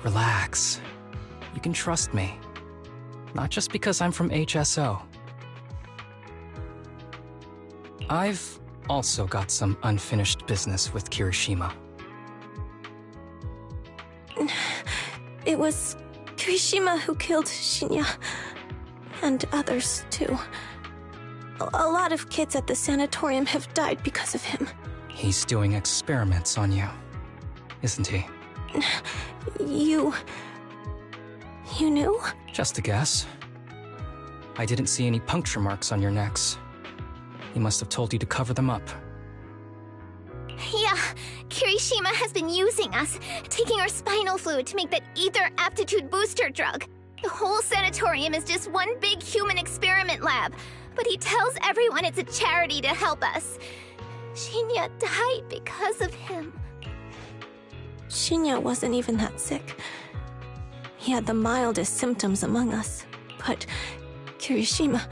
Relax. You can trust me. Not just because I'm from HSO. I've also got some unfinished business with Kirishima. It was Kirishima who killed Shinya. And others, too. A lot of kids at the sanatorium have died because of him. He's doing experiments on you, isn't he? You knew? Just a guess. I didn't see any puncture marks on your necks. He must have told you to cover them up. Yeah, Kirishima has been using us, taking our spinal fluid to make that ether aptitude booster drug. The whole sanatorium is just one big human experiment lab, but he tells everyone it's a charity to help us. Shinya died because of him. Shinya wasn't even that sick. He had the mildest symptoms among us, but Kirishima...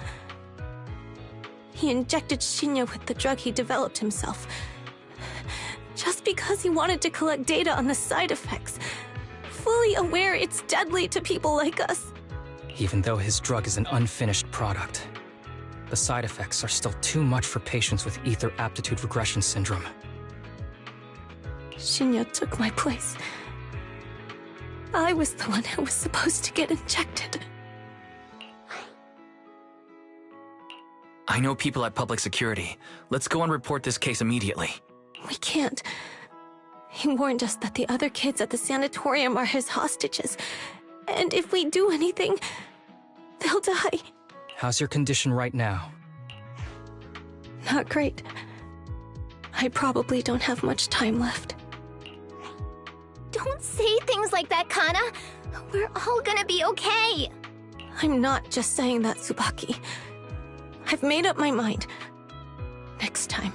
He injected Shinya with the drug he developed himself. Just because he wanted to collect data on the side effects, fully aware it's deadly to people like us. Even though his drug is an unfinished product, the side effects are still too much for patients with ether aptitude regression syndrome. Shinya took my place. I was the one who was supposed to get injected. I know people at public security. Let's go and report this case immediately. We can't. He warned us that the other kids at the sanatorium are his hostages. And if we do anything, they'll die. How's your condition right now? Not great. I probably don't have much time left. Don't say things like that, Kana. We're all gonna be okay. I'm not just saying that, Tsubaki. I've made up my mind. Next time,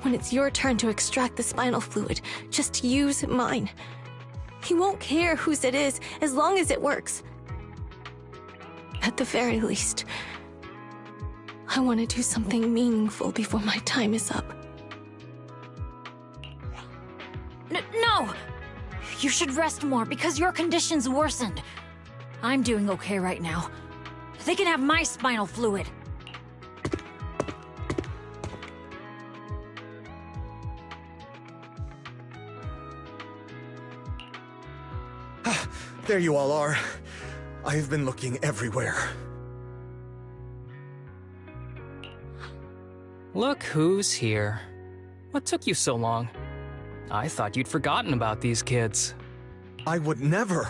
when it's your turn to extract the spinal fluid, just use mine. He won't care whose it is, as long as it works. At the very least, I want to do something meaningful before my time is up. No! You should rest more because your condition's worsened. I'm doing okay right now. They can have my spinal fluid. There you all are. I've been looking everywhere. Look who's here. What took you so long? I thought you'd forgotten about these kids. I would never.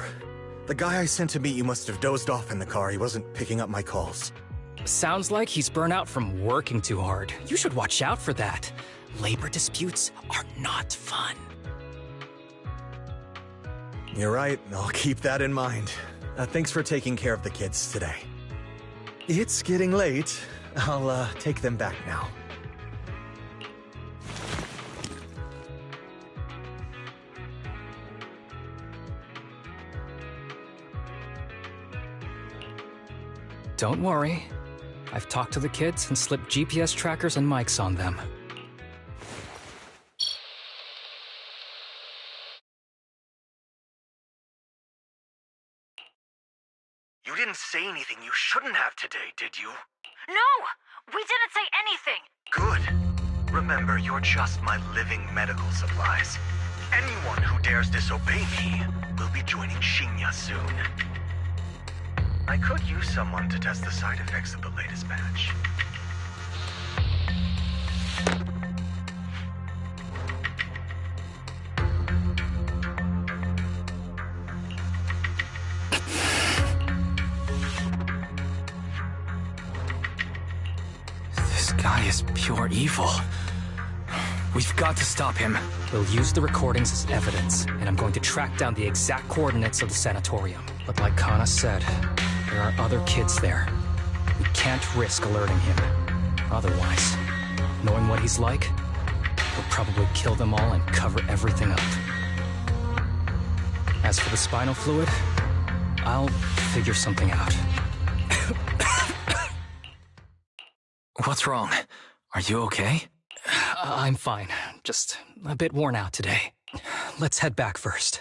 The guy I sent to meet you must have dozed off in the car. He wasn't picking up my calls. Sounds like he's burnt out from working too hard. You should watch out for that. Labor disputes are not fun. You're right. I'll keep that in mind. Thanks for taking care of the kids today. It's getting late. I'll take them back now. Don't worry. I've talked to the kids and slipped GPS trackers and mics on them. You didn't say anything you shouldn't have today, did you? No! We didn't say anything! Good. Remember, you're just my living medical supplies. Anyone who dares disobey me will be joining Shinya soon. I could use someone to test the side effects of the latest batch. This guy is pure evil. We've got to stop him. We'll use the recordings as evidence, and I'm going to track down the exact coordinates of the sanatorium. But like Kana said, there are other kids there. We can't risk alerting him. Otherwise, knowing what he's like, we'll probably kill them all and cover everything up. As for the spinal fluid, I'll figure something out. What's wrong? Are you okay? I'm fine. Just a bit worn out today. Let's head back first.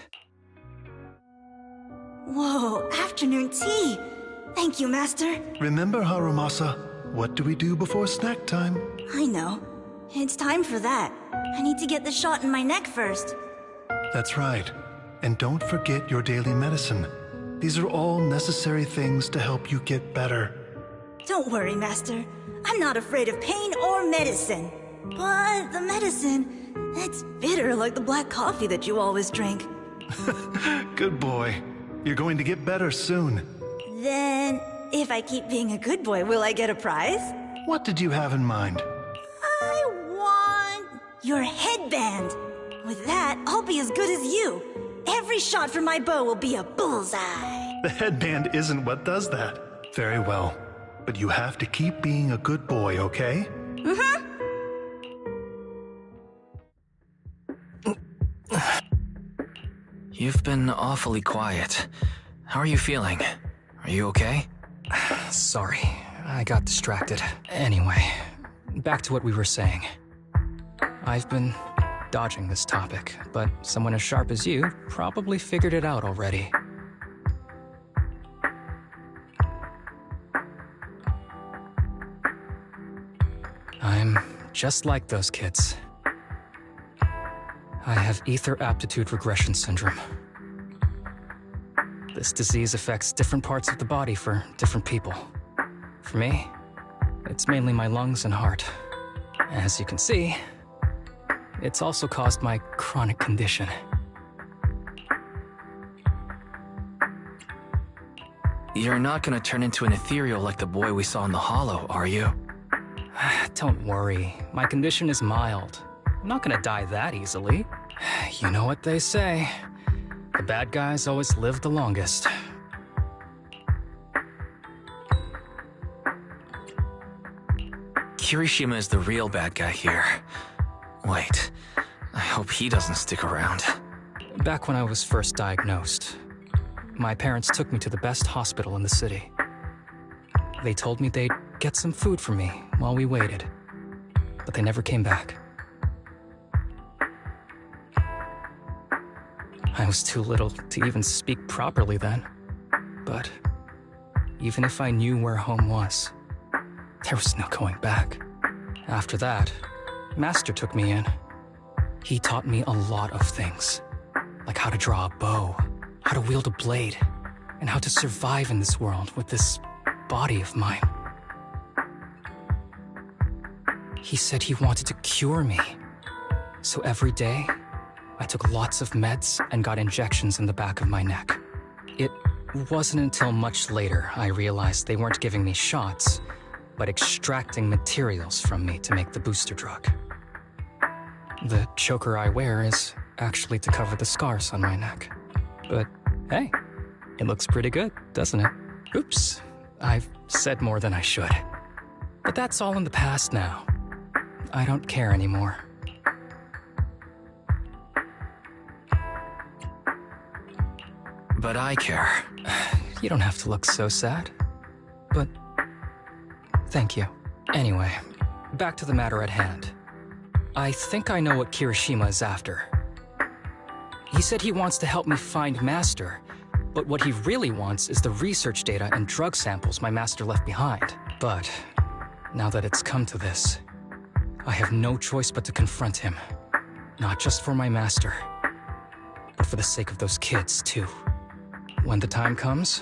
Whoa, afternoon tea! Thank you, Master. Remember, Harumasa, what do we do before snack time? I know. It's time for that. I need to get the shot in my neck first. That's right. And don't forget your daily medicine. These are all necessary things to help you get better. Don't worry, Master. I'm not afraid of pain or medicine. But the medicine, it's bitter like the black coffee that you always drink. Good boy. You're going to get better soon. Then, if I keep being a good boy, will I get a prize? What did you have in mind? I want your headband. With that, I'll be as good as you. Every shot from my bow will be a bullseye. The headband isn't what does that. Very well. But you have to keep being a good boy, okay? Mm-hmm. You've been awfully quiet. How are you feeling? Are you okay? Sorry, I got distracted. Anyway, back to what we were saying. I've been dodging this topic, but someone as sharp as you probably figured it out already. I'm just like those kids. I have ether aptitude regression syndrome. This disease affects different parts of the body for different people. For me, it's mainly my lungs and heart. As you can see, it's also caused my chronic condition. You're not gonna turn into an ethereal like the boy we saw in the hollow, are you? Don't worry, my condition is mild. I'm not gonna die that easily. You know what they say. The bad guys always live the longest. Kirishima is the real bad guy here. Wait, I hope he doesn't stick around. Back when I was first diagnosed, my parents took me to the best hospital in the city. They told me they'd get some food for me while we waited, but they never came back. I was too little to even speak properly then, but even if I knew where home was, there was no going back. After that, Master took me in. He taught me a lot of things, like how to draw a bow, how to wield a blade, and how to survive in this world with this body of mine. He said he wanted to cure me, so every day, I took lots of meds and got injections in the back of my neck. It wasn't until much later I realized they weren't giving me shots, but extracting materials from me to make the booster drug. The choker I wear is actually to cover the scars on my neck. But hey, it looks pretty good, doesn't it? Oops, I've said more than I should. But that's all in the past now. I don't care anymore. But I care. You don't have to look so sad. But thank you. Anyway, back to the matter at hand. I think I know what Kirishima is after. He said he wants to help me find Master, but what he really wants is the research data and drug samples my Master left behind. But now that it's come to this, I have no choice but to confront him. Not just for my Master, but for the sake of those kids, too. When the time comes,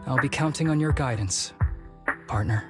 I'll be counting on your guidance, partner.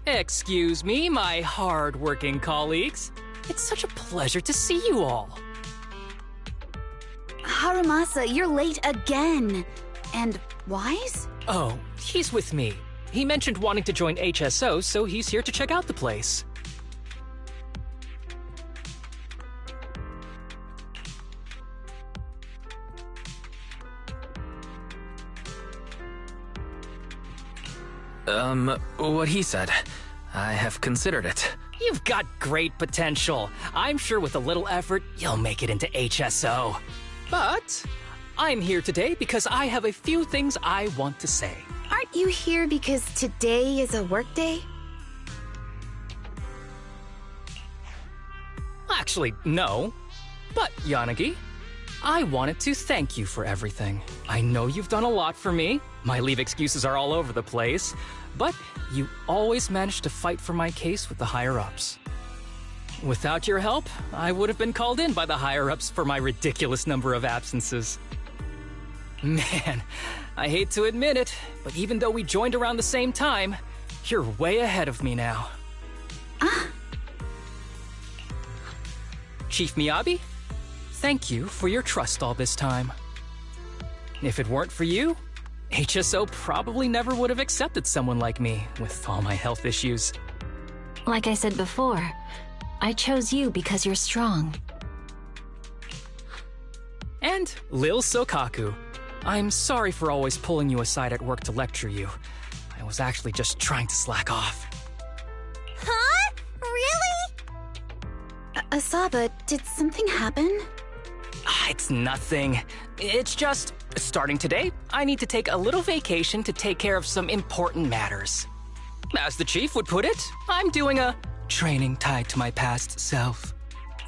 Excuse me, my hard-working colleagues. It's such a pleasure to see you all. Harumasa, you're late again. And Wise? Oh, he's with me. He mentioned wanting to join HSO, so he's here to check out the place. What he said. I have considered it. You've got great potential. I'm sure with a little effort, you'll make it into HSO. But I'm here today because I have a few things I want to say. Aren't you here because today is a work day? Actually, no. But, Yanagi, I wanted to thank you for everything. I know you've done a lot for me. My leave excuses are all over the place. But you always managed to fight for my case with the higher-ups. Without your help, I would have been called in by the higher-ups for my ridiculous number of absences. Man, I hate to admit it, but even though we joined around the same time, you're way ahead of me now. Chief Miyabi, thank you for your trust all this time. If it weren't for you, HSO probably never would have accepted someone like me with all my health issues. Like I said before, I chose you because you're strong. And Lil Sokaku, I'm sorry for always pulling you aside at work to lecture you. I was actually just trying to slack off. Huh? Really? Asaba, did something happen? It's nothing. It's just, starting today, I need to take a little vacation to take care of some important matters. As the chief would put it, I'm doing a training tied to my past self.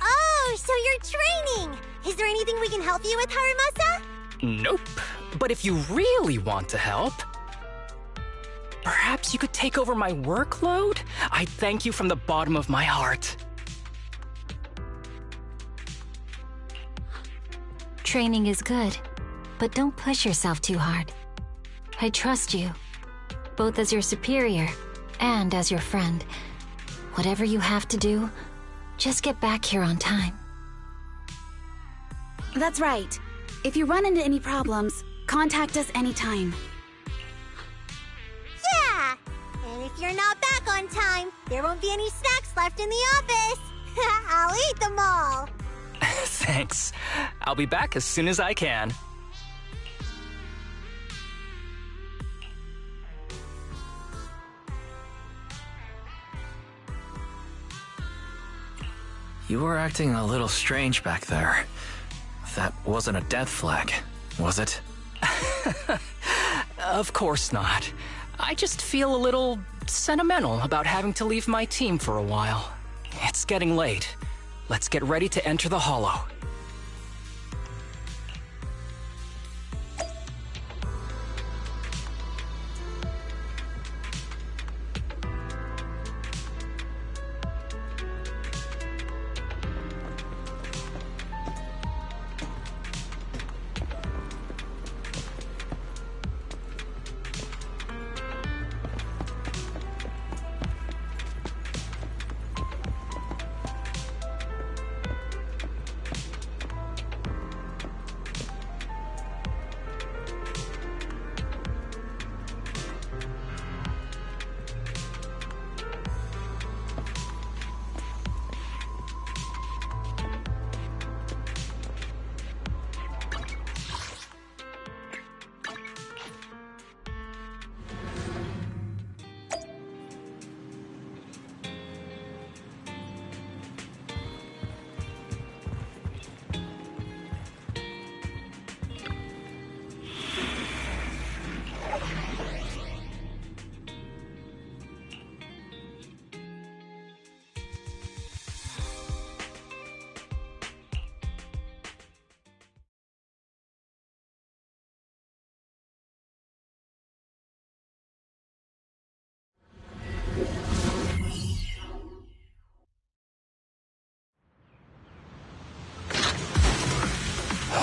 Oh, so you're training! Is there anything we can help you with, Harumasa? Nope. But if you really want to help, perhaps you could take over my workload? I'd thank you from the bottom of my heart. Training is good, but don't push yourself too hard. I trust you, both as your superior and as your friend. Whatever you have to do, just get back here on time. That's right. If you run into any problems, contact us anytime. Yeah! And if you're not back on time, there won't be any snacks left in the office. I'll eat them all. Thanks. I'll be back as soon as I can. You were acting a little strange back there. That wasn't a death flag, was it? Of course not. I just feel a little sentimental about having to leave my team for a while. It's getting late. Let's get ready to enter the Hollow.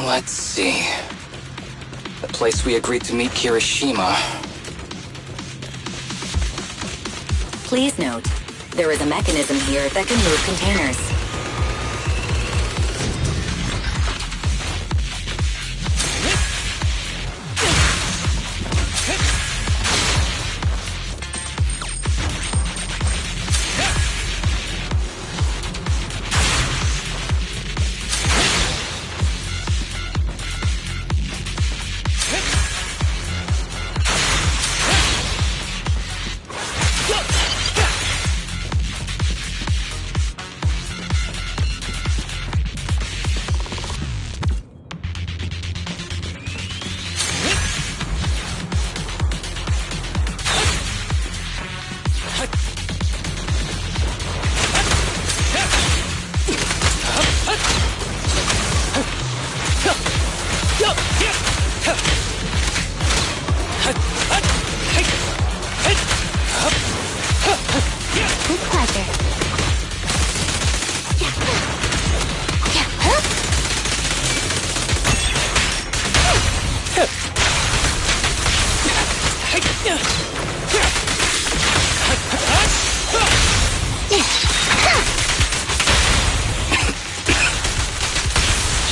Let's see. The place we agreed to meet Kirishima. Please note, there is a mechanism here that can move containers.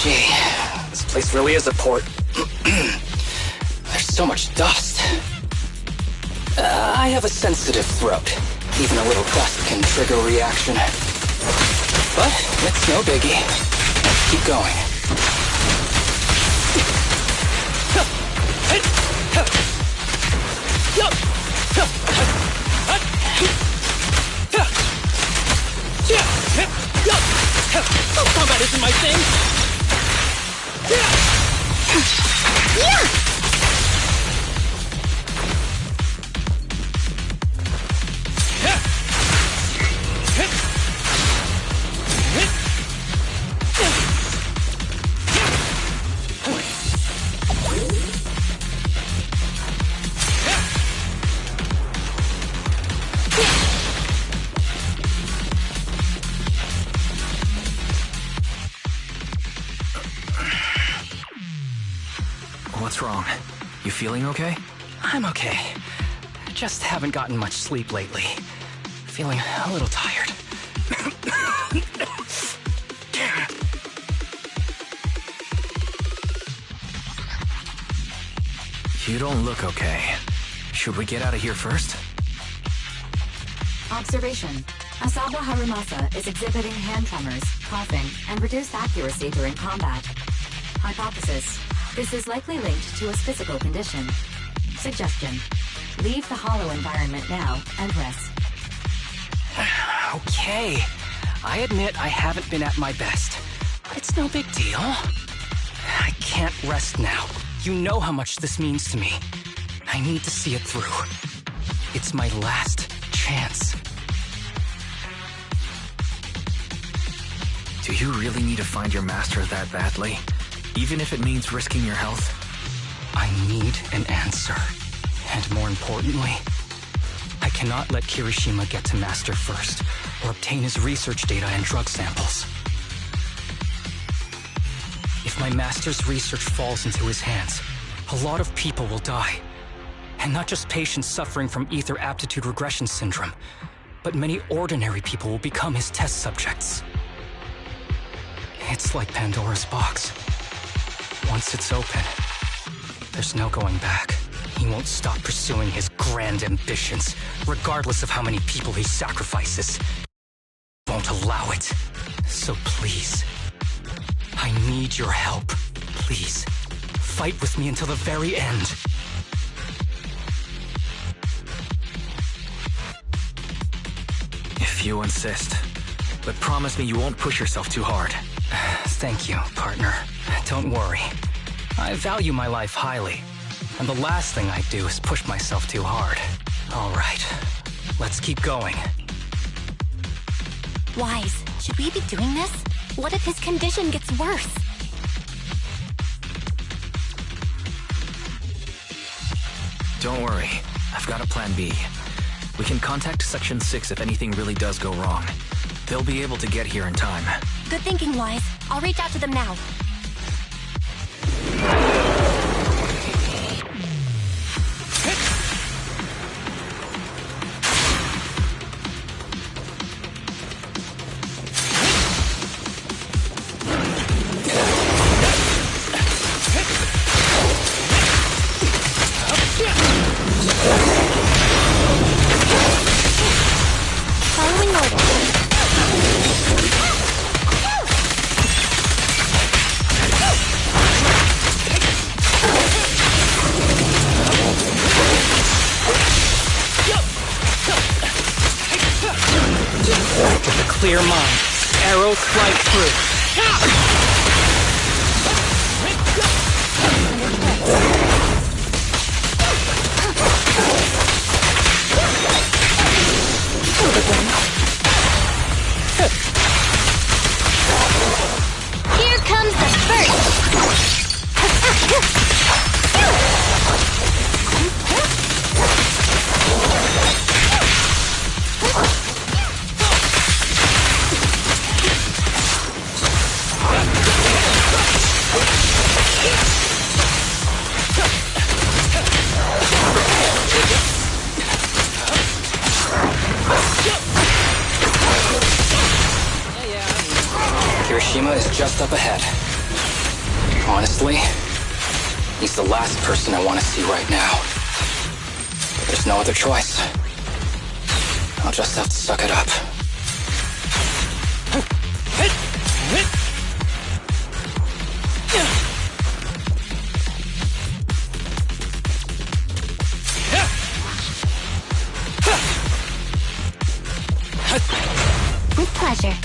Gee, this place really is a port. There's so much dust. I have a sensitive throat. Even a little dust can trigger a reaction. But it's no biggie. Let's keep going. Combat isn't my thing! What's wrong? You feeling okay? I'm okay. Just haven't gotten much sleep lately. Feeling a little tired. You don't look okay. Should we get out of here first? Observation. Asaba Harumasa is exhibiting hand tremors, coughing, and reduced accuracy during combat. Hypothesis. This is likely linked to a physical condition. Suggestion. Leave the hollow environment now and rest. Okay. I admit I haven't been at my best. But it's no big deal. I can't rest now. You know how much this means to me. I need to see it through. It's my last chance. Do you really need to find your master that badly? Even if it means risking your health? I need an answer. And more importantly, I cannot let Kirishima get to Master first, or obtain his research data and drug samples. If my Master's research falls into his hands, a lot of people will die. And not just patients suffering from ether aptitude regression syndrome, but many ordinary people will become his test subjects. It's like Pandora's box. Once it's open, there's no going back. He won't stop pursuing his grand ambitions, regardless of how many people he sacrifices. Won't allow it. So please, I need your help. Please, fight with me until the very end. If you insist. But promise me you won't push yourself too hard. Thank you, partner. Don't worry. I value my life highly. And the last thing I do is push myself too hard. All right. Let's keep going. Wise, should we be doing this? What if his condition gets worse? Don't worry. I've got a plan B. We can contact Section 6 if anything really does go wrong. They'll be able to get here in time. Good thinking, Wise. I'll reach out to them now. clear mind. Arrows flight through. Here comes the first! Kirishima is just up ahead. Honestly, he's the last person I want to see right now. But there's no other choice. I'll just have to suck it up. With pleasure.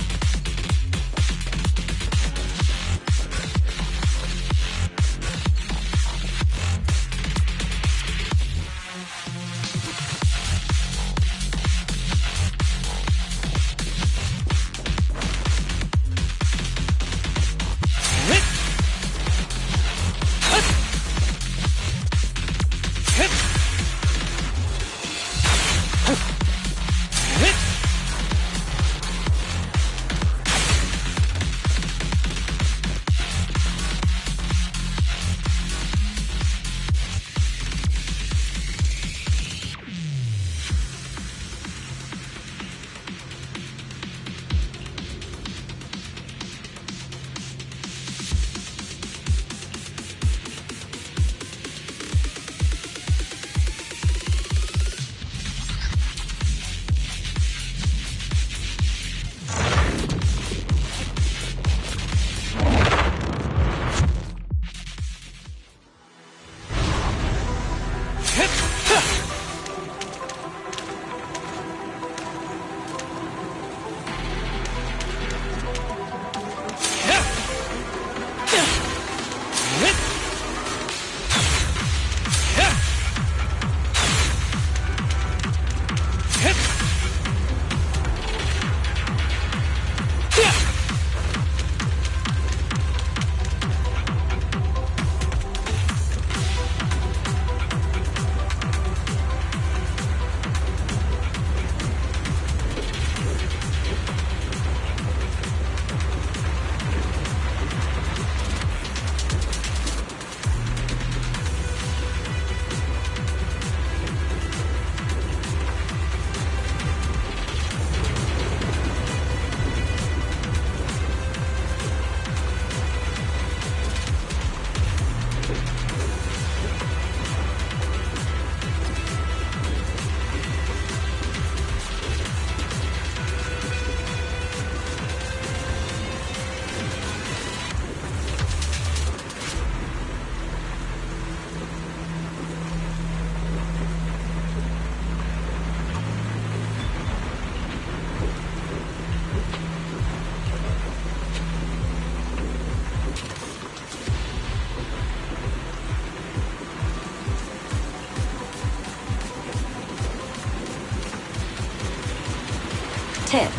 Tip: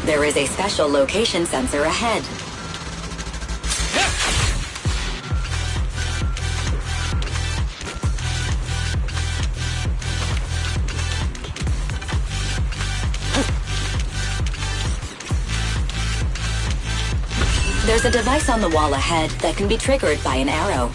there is a special location sensor ahead. There's a device on the wall ahead that can be triggered by an arrow.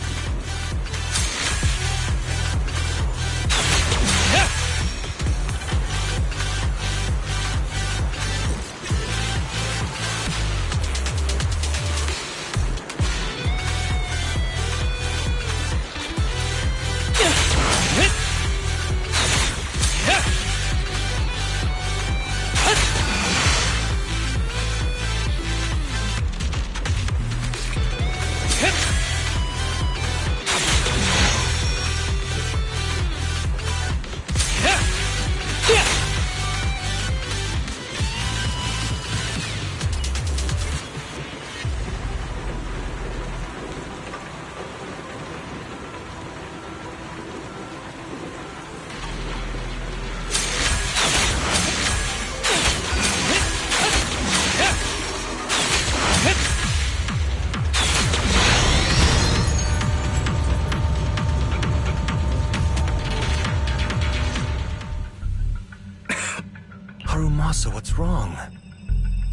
Harumasa, what's wrong?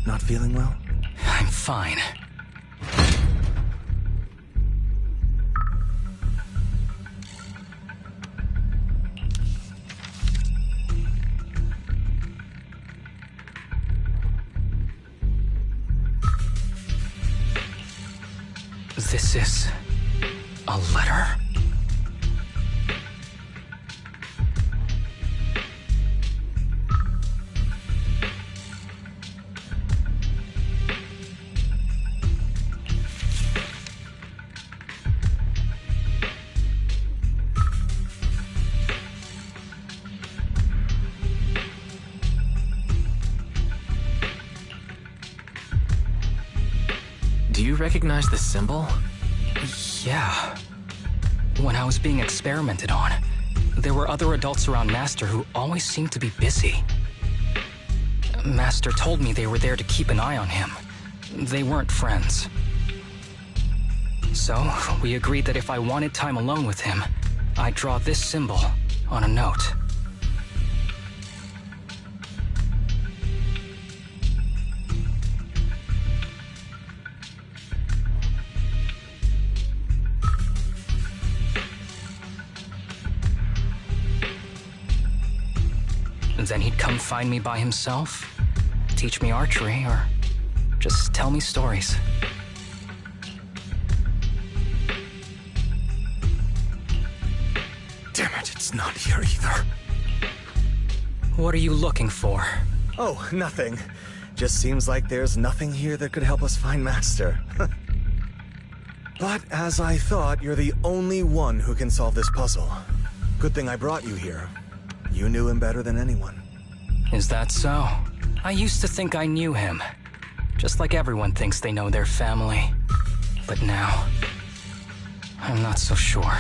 Not feeling well? I'm fine. This is a letter? Do you recognize this symbol? Yeah. When I was being experimented on, there were other adults around Master who always seemed to be busy. Master told me they were there to keep an eye on him. They weren't friends. So, we agreed that if I wanted time alone with him, I'd draw this symbol on a note. Then he'd come find me by himself, teach me archery, or just tell me stories. Damn it, it's not here either. What are you looking for? Oh, nothing. Just seems like there's nothing here that could help us find Master. But as I thought, you're the only one who can solve this puzzle. Good thing I brought you here. You knew him better than anyone. Is that so? I used to think I knew him. Just like everyone thinks they know their family. But now, I'm not so sure.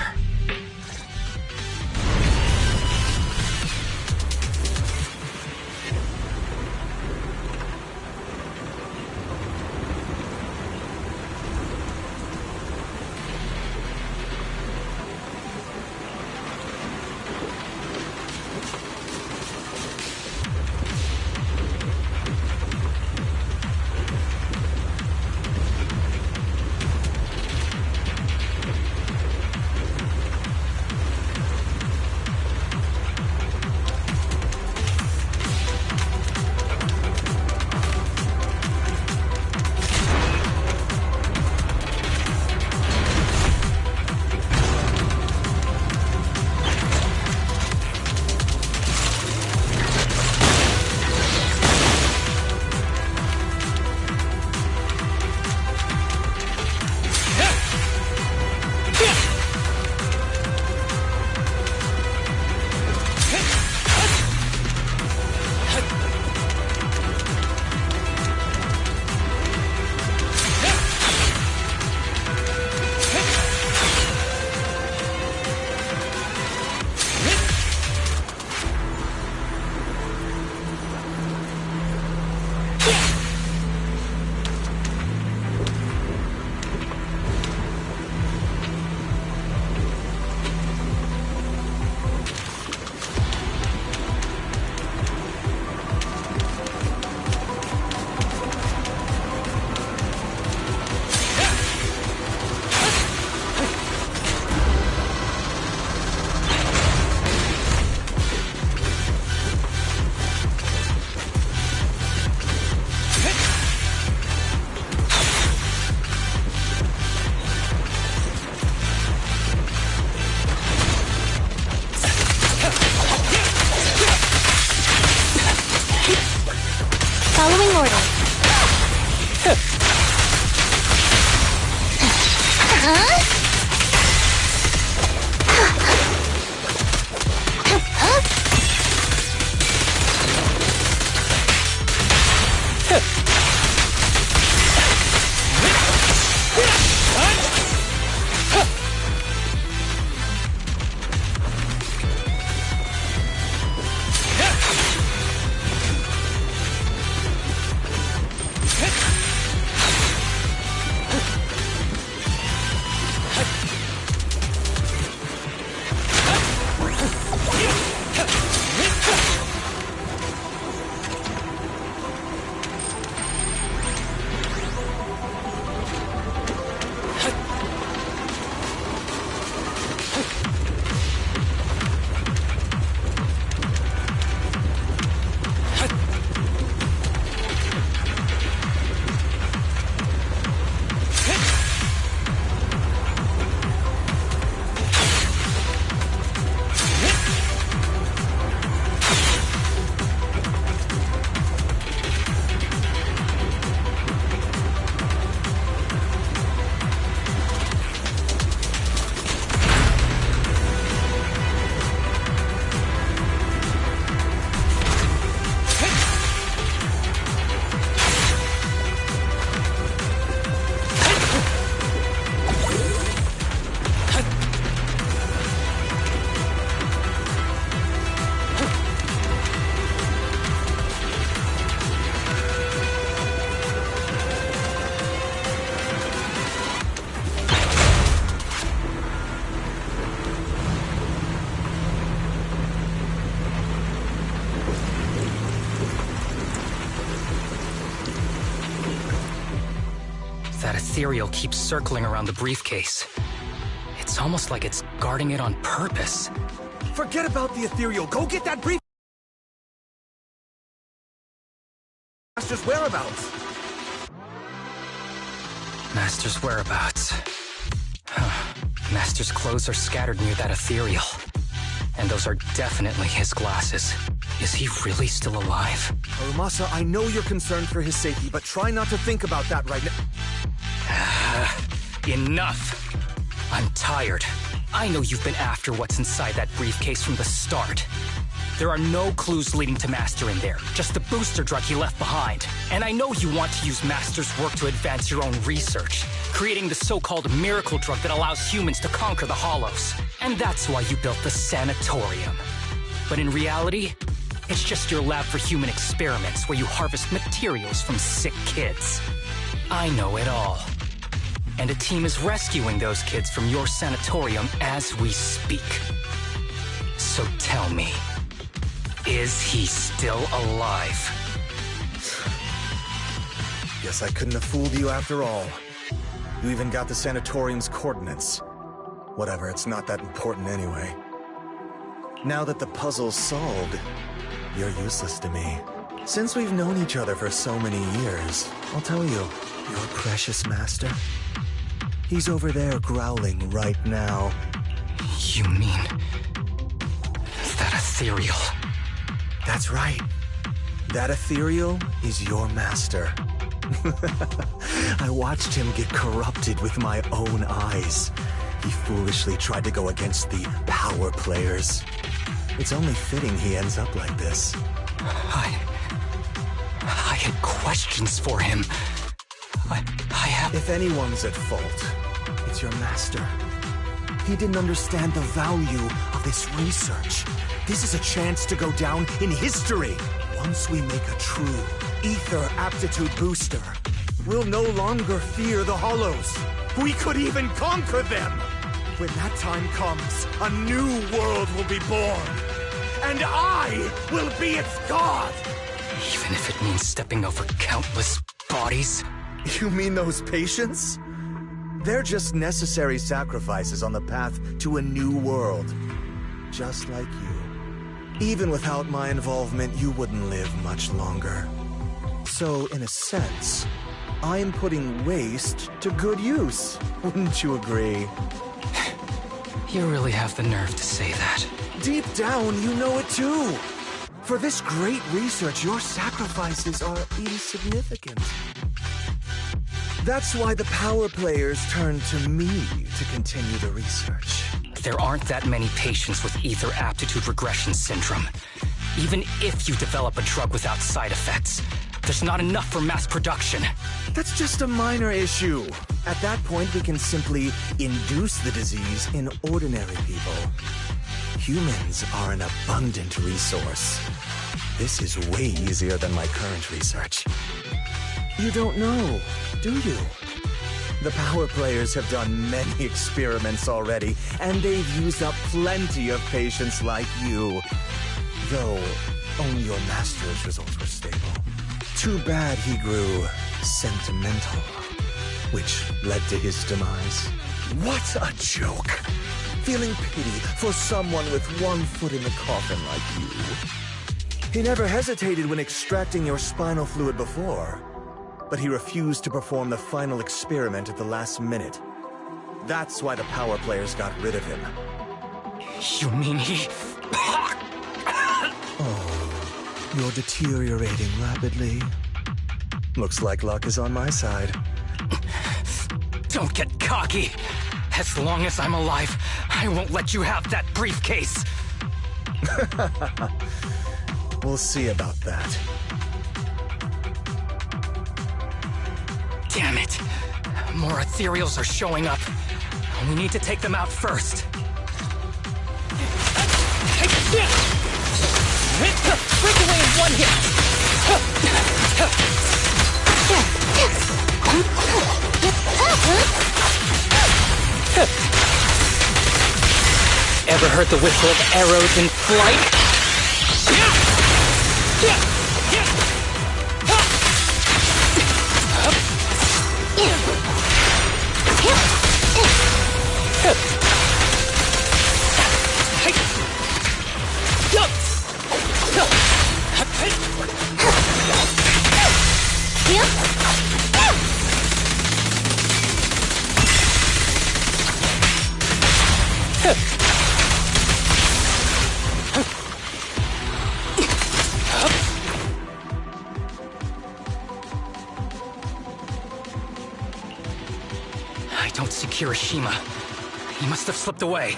Following order. ethereal keeps circling around the briefcase. It's almost like it's guarding it on purpose. Forget about the ethereal. Go get that brief. Master's whereabouts. Master's whereabouts. Master's clothes are scattered near that ethereal. And those are definitely his glasses. Is he really still alive? Harumasa, I know you're concerned for his safety, but try not to think about that right now. Enough! I'm tired. I know you've been after what's inside that briefcase from the start. There are no clues leading to Master in there, just the booster drug he left behind. And I know you want to use Master's work to advance your own research, creating the so-called miracle drug that allows humans to conquer the Hollows. And that's why you built the sanatorium. But in reality, it's just your lab for human experiments where you harvest materials from sick kids. I know it all. And a team is rescuing those kids from your sanatorium as we speak. So tell me, is he still alive? Guess I couldn't have fooled you after all. You even got the sanatorium's coordinates. Whatever, it's not that important anyway. Now that the puzzle's solved, you're useless to me. Since we've known each other for so many years, I'll tell you, your precious master, he's over there growling right now. You mean that ethereal? That's right. That ethereal is your master. I watched him get corrupted with my own eyes. He foolishly tried to go against the power players. It's only fitting he ends up like this. I had questions for him. I have... If anyone's at fault, it's your master. He didn't understand the value of this research. This is a chance to go down in history. Once we make a true ether aptitude booster, we'll no longer fear the Hollows. We could even conquer them. When that time comes, a new world will be born. And I will be its god! Even if it means stepping over countless bodies? You mean those patients? They're just necessary sacrifices on the path to a new world. Just like you. Even without my involvement, you wouldn't live much longer. So, in a sense, I'm putting waste to good use. Wouldn't you agree? You really have the nerve to say that. Deep down, you know it too. For this great research, your sacrifices are insignificant. That's why the power players turn to me to continue the research. There aren't that many patients with ether aptitude regression syndrome. Even if you develop a drug without side effects, there's not enough for mass production. That's just a minor issue. At that point, we can simply induce the disease in ordinary people. Humans are an abundant resource. This is way easier than my current research. You don't know, do you? The power players have done many experiments already, and they've used up plenty of patients like you. Though, only your master's results were stable. Too bad he grew sentimental, which led to his demise. What a joke! Feeling pity for someone with one foot in the coffin like you. He never hesitated when extracting your spinal fluid before, but he refused to perform the final experiment at the last minute. That's why the power players got rid of him. You mean he... Oh, you're deteriorating rapidly. Looks like luck is on my side. Don't get cocky. As long as I'm alive, I won't let you have that briefcase. We'll see about that. Damn it! More ethereals are showing up. We need to take them out first. Break away in one hit! Ever heard the whistle of arrows in flight? don't see Kirishima. He must have slipped away.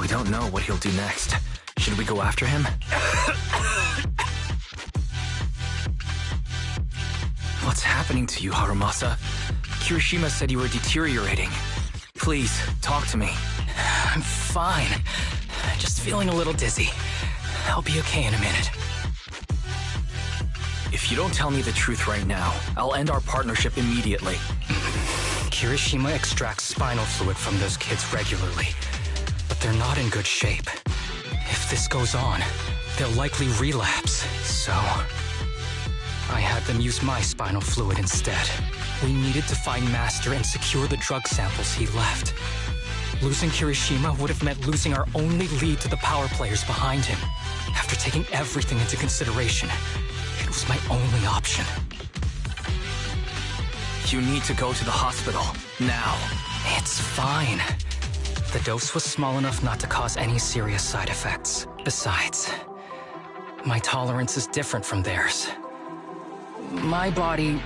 We don't know what he'll do next. Should we go after him? What's happening to you, Harumasa? Kirishima said you were deteriorating. Please, talk to me. I'm fine. Just feeling a little dizzy. I'll be okay in a minute. If you don't tell me the truth right now, I'll end our partnership immediately. Kirishima extracts spinal fluid from those kids regularly, but they're not in good shape. If this goes on, they'll likely relapse, so I had them use my spinal fluid instead. We needed to find Master and secure the drug samples he left. Losing Kirishima would have meant losing our only lead to the power players behind him. After taking everything into consideration, it was my only option. You need to go to the hospital, now. It's fine. The dose was small enough not to cause any serious side effects. Besides, my tolerance is different from theirs. My body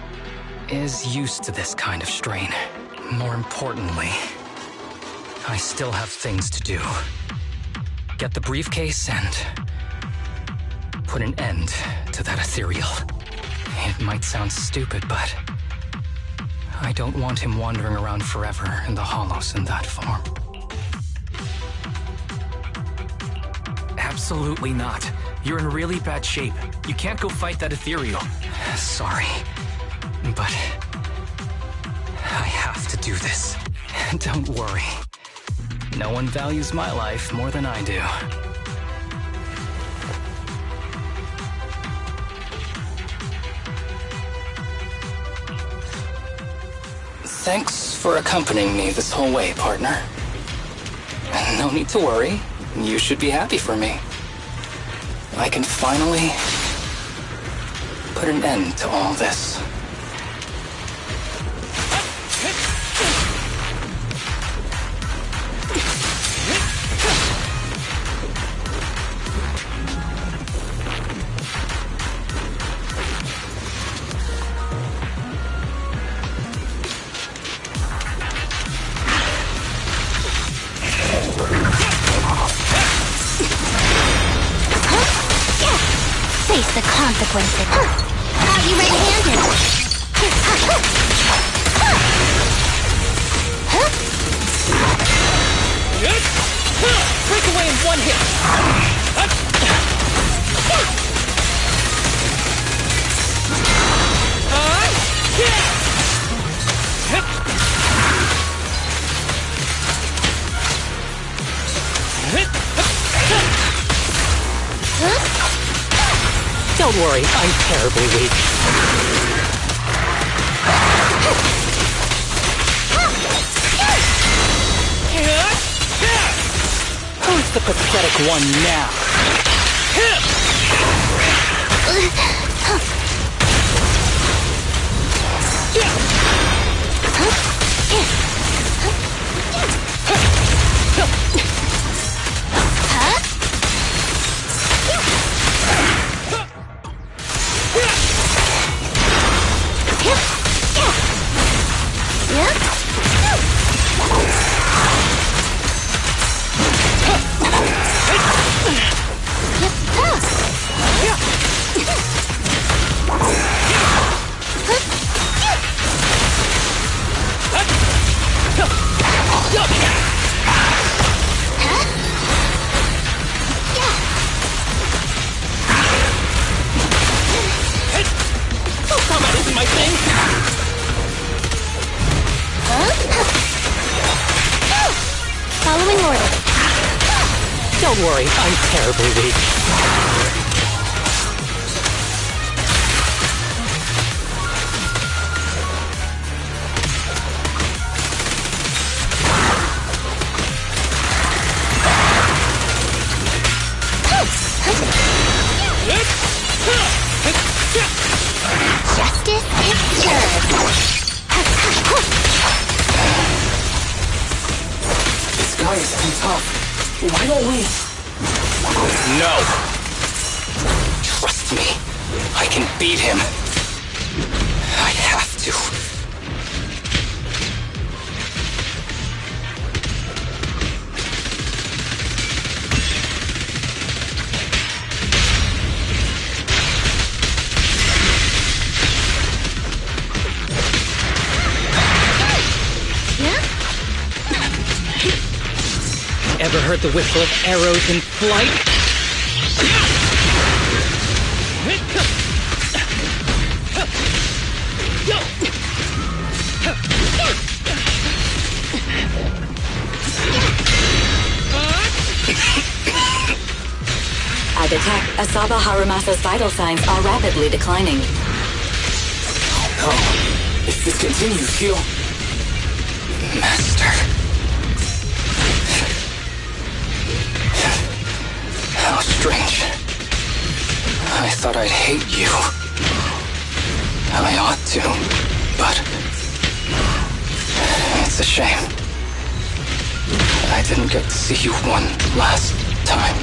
is used to this kind of strain. More importantly, I still have things to do. Get the briefcase and put an end to that ethereal. It might sound stupid, but I don't want him wandering around forever in the hollows in that form. Absolutely not. You're in really bad shape. You can't go fight that ethereal. Sorry, but I have to do this. Don't worry. No one values my life more than I do. Thanks for accompanying me this whole way, partner. No need to worry. You should be happy for me. I can finally put an end to all this. Face the consequences. Thought you red-handed. Break away in one hit. Don't worry, I'm terribly weak. Who's the pathetic one now? Combat isn't my thing. Following order. Don't worry, I'm terribly weak. Justice is served. This guy is too tough. Why don't we... No! Trust me. I can beat him. I have to. heard the whistle of arrows in flight. I detect Asaba Harumasa's vital signs are rapidly declining. Oh no. If this continues, he'll... Master. How strange. I thought I'd hate you. I ought to, but... It's a shame. I didn't get to see you one last time.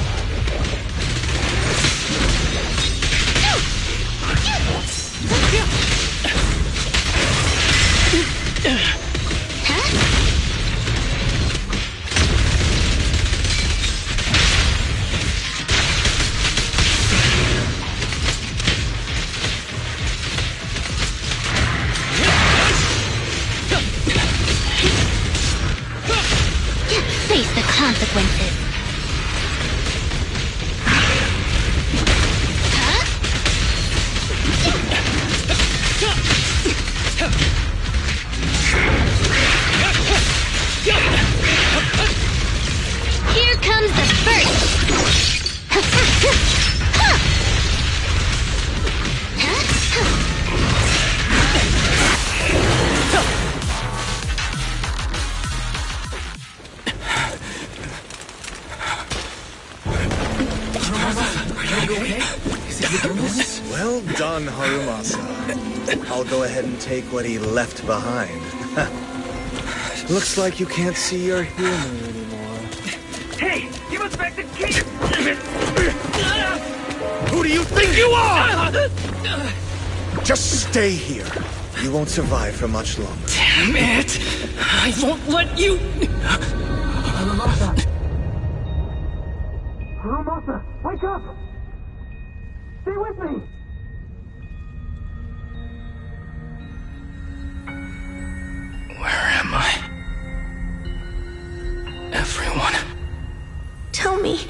Face the consequences. Here comes the first. Well done, Harumasa. I'll go ahead and take what he left behind. Looks like you can't see your humor anymore. Hey, give us back the key! Who do you think you are? Just stay here. You won't survive for much longer. Damn it! I won't let you... Harumasa! Harumasa, wake up! Stay with me! Where am I? Everyone. Tell me,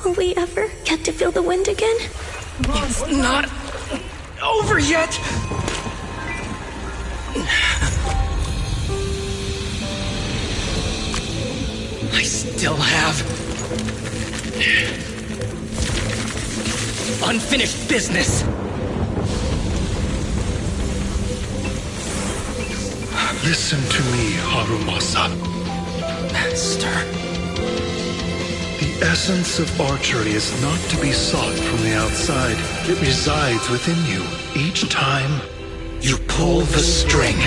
will we ever get to feel the wind again? It's not over yet! I still have unfinished business. Listen to me, Harumasa. Master. The essence of archery is not to be sought from the outside. It resides within you. Each time you pull the string.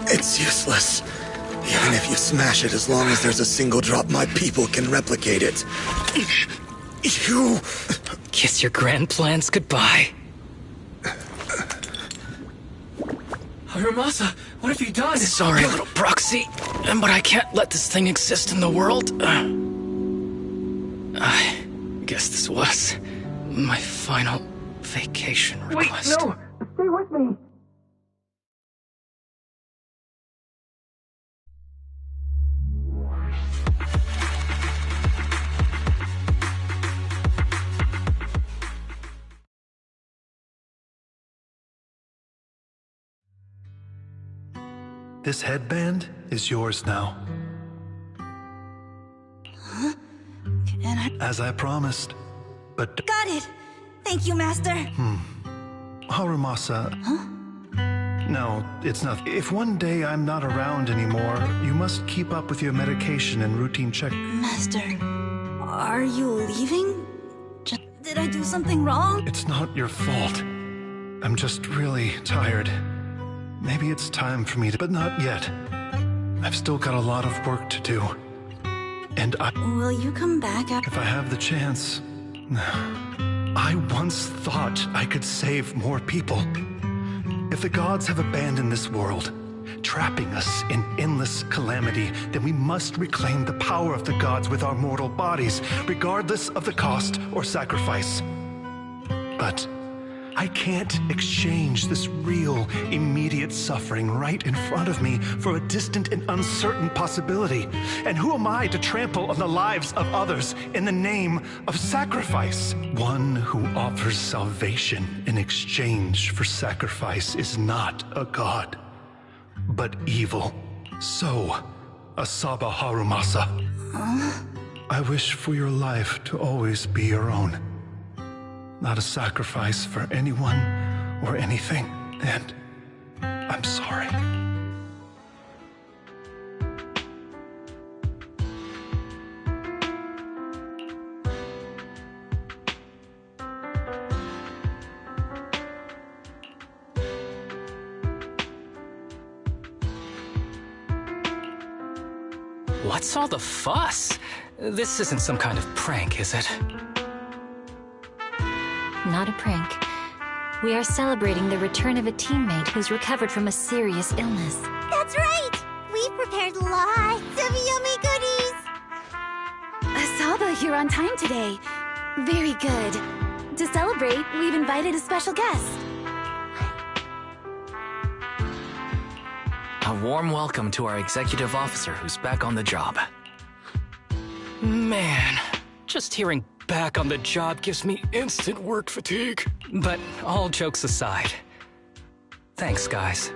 It's useless. Even if you smash it, as long as there's a single drop, my people can replicate it. You... Kiss your grand plans goodbye. Harumasa, what have you done? Sorry, little proxy, but I can't let this thing exist in the world. I guess this was my final vacation request. Wait, no! Stay with me! This headband is yours now. Huh? Can I... As I promised, but... Got it! Thank you, Master! Harumasa... Huh? No, it's not. If one day I'm not around anymore, you must keep up with your medication and routine check. Master, are you leaving? Did I do something wrong? It's not your fault. I'm just really tired. Maybe it's time for me to... But not yet. I've still got a lot of work to do. And Will you come back after... If I have the chance... I once thought I could save more people. If the gods have abandoned this world, trapping us in endless calamity, then we must reclaim the power of the gods with our mortal bodies, regardless of the cost or sacrifice. But I can't exchange this real, immediate suffering right in front of me for a distant and uncertain possibility. And who am I to trample on the lives of others in the name of sacrifice? One who offers salvation in exchange for sacrifice is not a god, but evil. So, Asaba Harumasa. I wish for your life to always be your own. Not a sacrifice for anyone or anything. And I'm sorry. What's all the fuss? This isn't some kind of prank, is it? Not a prank. We are celebrating the return of a teammate who's recovered from a serious illness. That's right! We prepared lots of yummy goodies! Asaba, you're on time today. Very good. To celebrate, we've invited a special guest. A warm welcome to our executive officer who's back on the job. Man, just hearing back on the job gives me instant work fatigue. But all jokes aside, thanks, guys.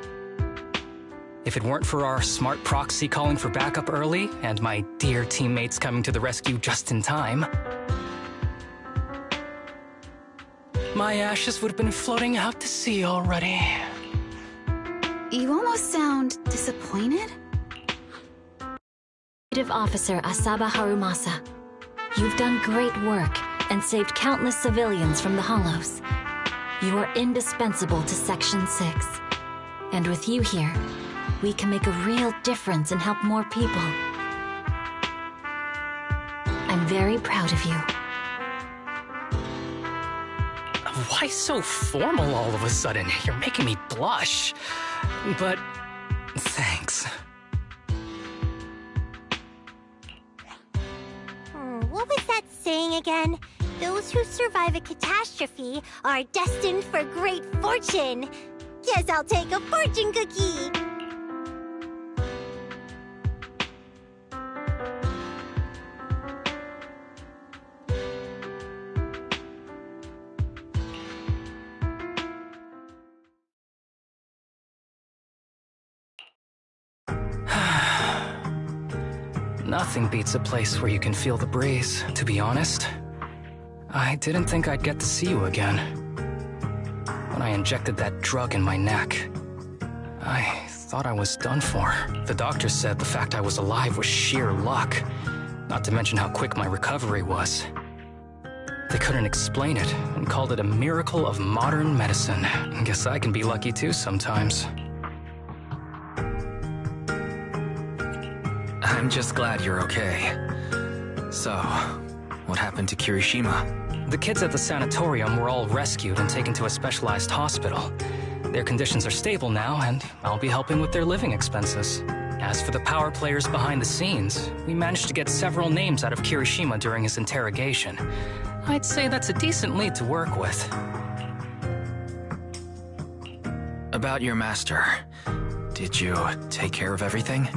If it weren't for our smart proxy calling for backup early and my dear teammates coming to the rescue just in time, my ashes would have been floating out to sea already. You almost sound disappointed? Executive Officer Asaba Harumasa, you've done great work and saved countless civilians from the Hollows. You are indispensable to Section 6. And with you here, we can make a real difference and help more people. I'm very proud of you. Why so formal all of a sudden? You're making me blush. But thanks. What was that saying again? Those who survive a catastrophe are destined for great fortune. Guess I'll take a fortune cookie. Nothing beats a place where you can feel the breeze, to be honest. I didn't think I'd get to see you again. When I injected that drug in my neck, I thought I was done for. The doctor said the fact I was alive was sheer luck, not to mention how quick my recovery was. They couldn't explain it and called it a miracle of modern medicine. Guess I can be lucky too sometimes. I'm just glad you're okay. So, what happened to Kirishima? The kids at the sanatorium were all rescued and taken to a specialized hospital. Their conditions are stable now, and I'll be helping with their living expenses. As for the power players behind the scenes, we managed to get several names out of Kirishima during his interrogation. I'd say that's a decent lead to work with. About your master, did you take care of everything?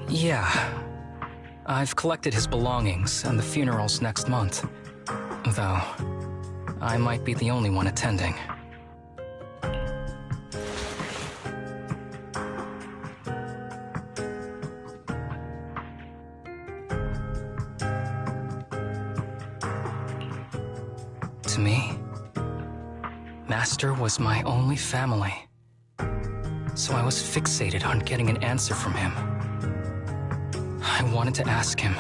Yeah. I've collected his belongings, and the funeral's next month. Though, I might be the only one attending. To me, Master was my only family. So I was fixated on getting an answer from him. I wanted to ask him,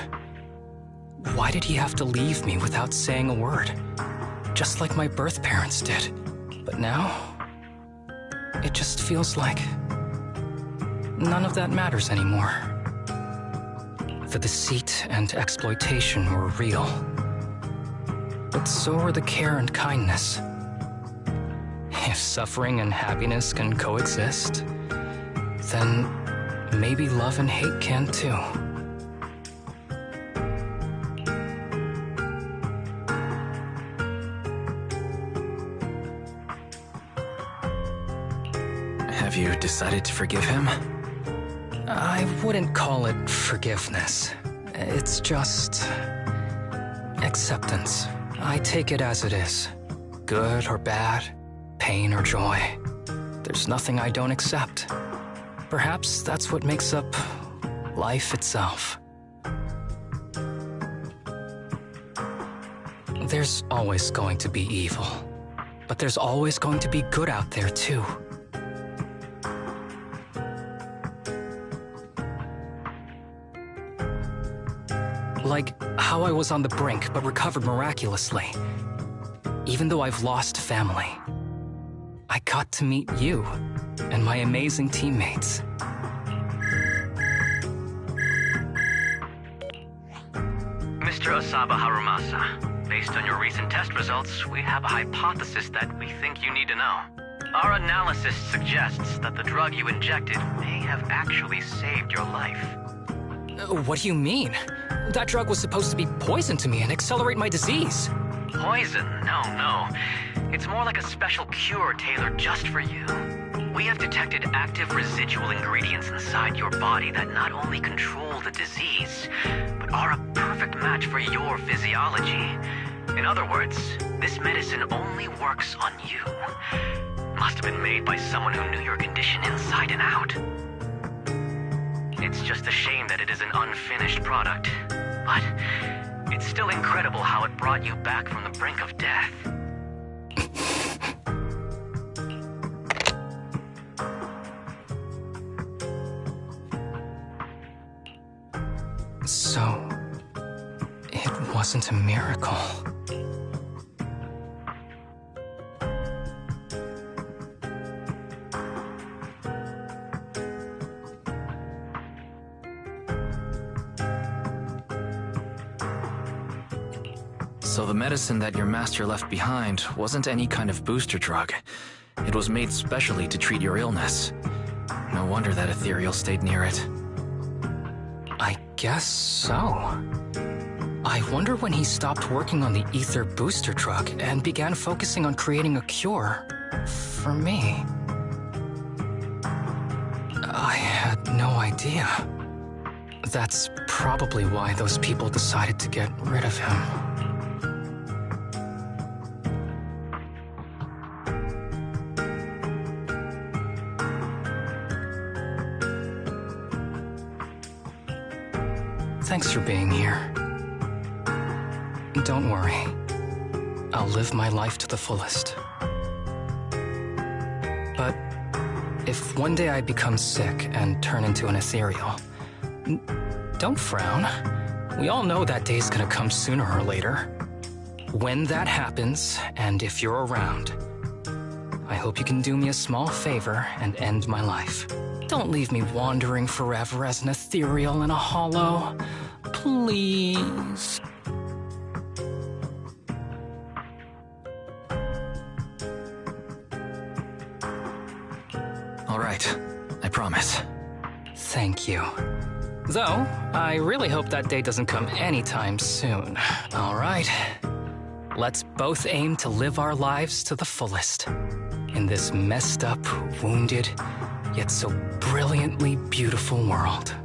why did he have to leave me without saying a word? Just like my birth parents did. But now, it just feels like none of that matters anymore. The deceit and exploitation were real. But so were the care and kindness. If suffering and happiness can coexist, then maybe love and hate can too. Have you decided to forgive him? I wouldn't call it forgiveness. It's just acceptance. I take it as it is. Good or bad, pain or joy. There's nothing I don't accept. Perhaps that's what makes up life itself. There's always going to be evil, but there's always going to be good out there too. Like how I was on the brink but recovered miraculously. Even though I've lost family, I got to meet you and my amazing teammates. Mr. Asaba Harumasa, based on your recent test results, we have a hypothesis that we think you need to know. Our analysis suggests that the drug you injected may have actually saved your life. What do you mean? That drug was supposed to be poison to me and accelerate my disease. Poison? No. It's more like a special cure tailored just for you. We have detected active residual ingredients inside your body that not only control the disease, but are a perfect match for your physiology. In other words, this medicine only works on you. Must have been made by someone who knew your condition inside and out. It's just a shame that it is an unfinished product, but it's still incredible how it brought you back from the brink of death. So, it wasn't a miracle. So the medicine that your master left behind wasn't any kind of booster drug. It was made specially to treat your illness. No wonder that ethereal stayed near it. I guess so. I wonder when he stopped working on the ether booster drug and began focusing on creating a cure for me. I had no idea. That's probably why those people decided to get rid of him. Thanks for being here. Don't worry. I'll live my life to the fullest. But if one day I become sick and turn into an ethereal, don't frown. We all know that day's gonna come sooner or later. When that happens, and if you're around, I hope you can do me a small favor and end my life. Don't leave me wandering forever as an ethereal in a hollow. Please. All right, I promise. Thank you. Though, I really hope that day doesn't come anytime soon. All right. Let's both aim to live our lives to the fullest. In this messed up, wounded, yet so brilliantly beautiful world.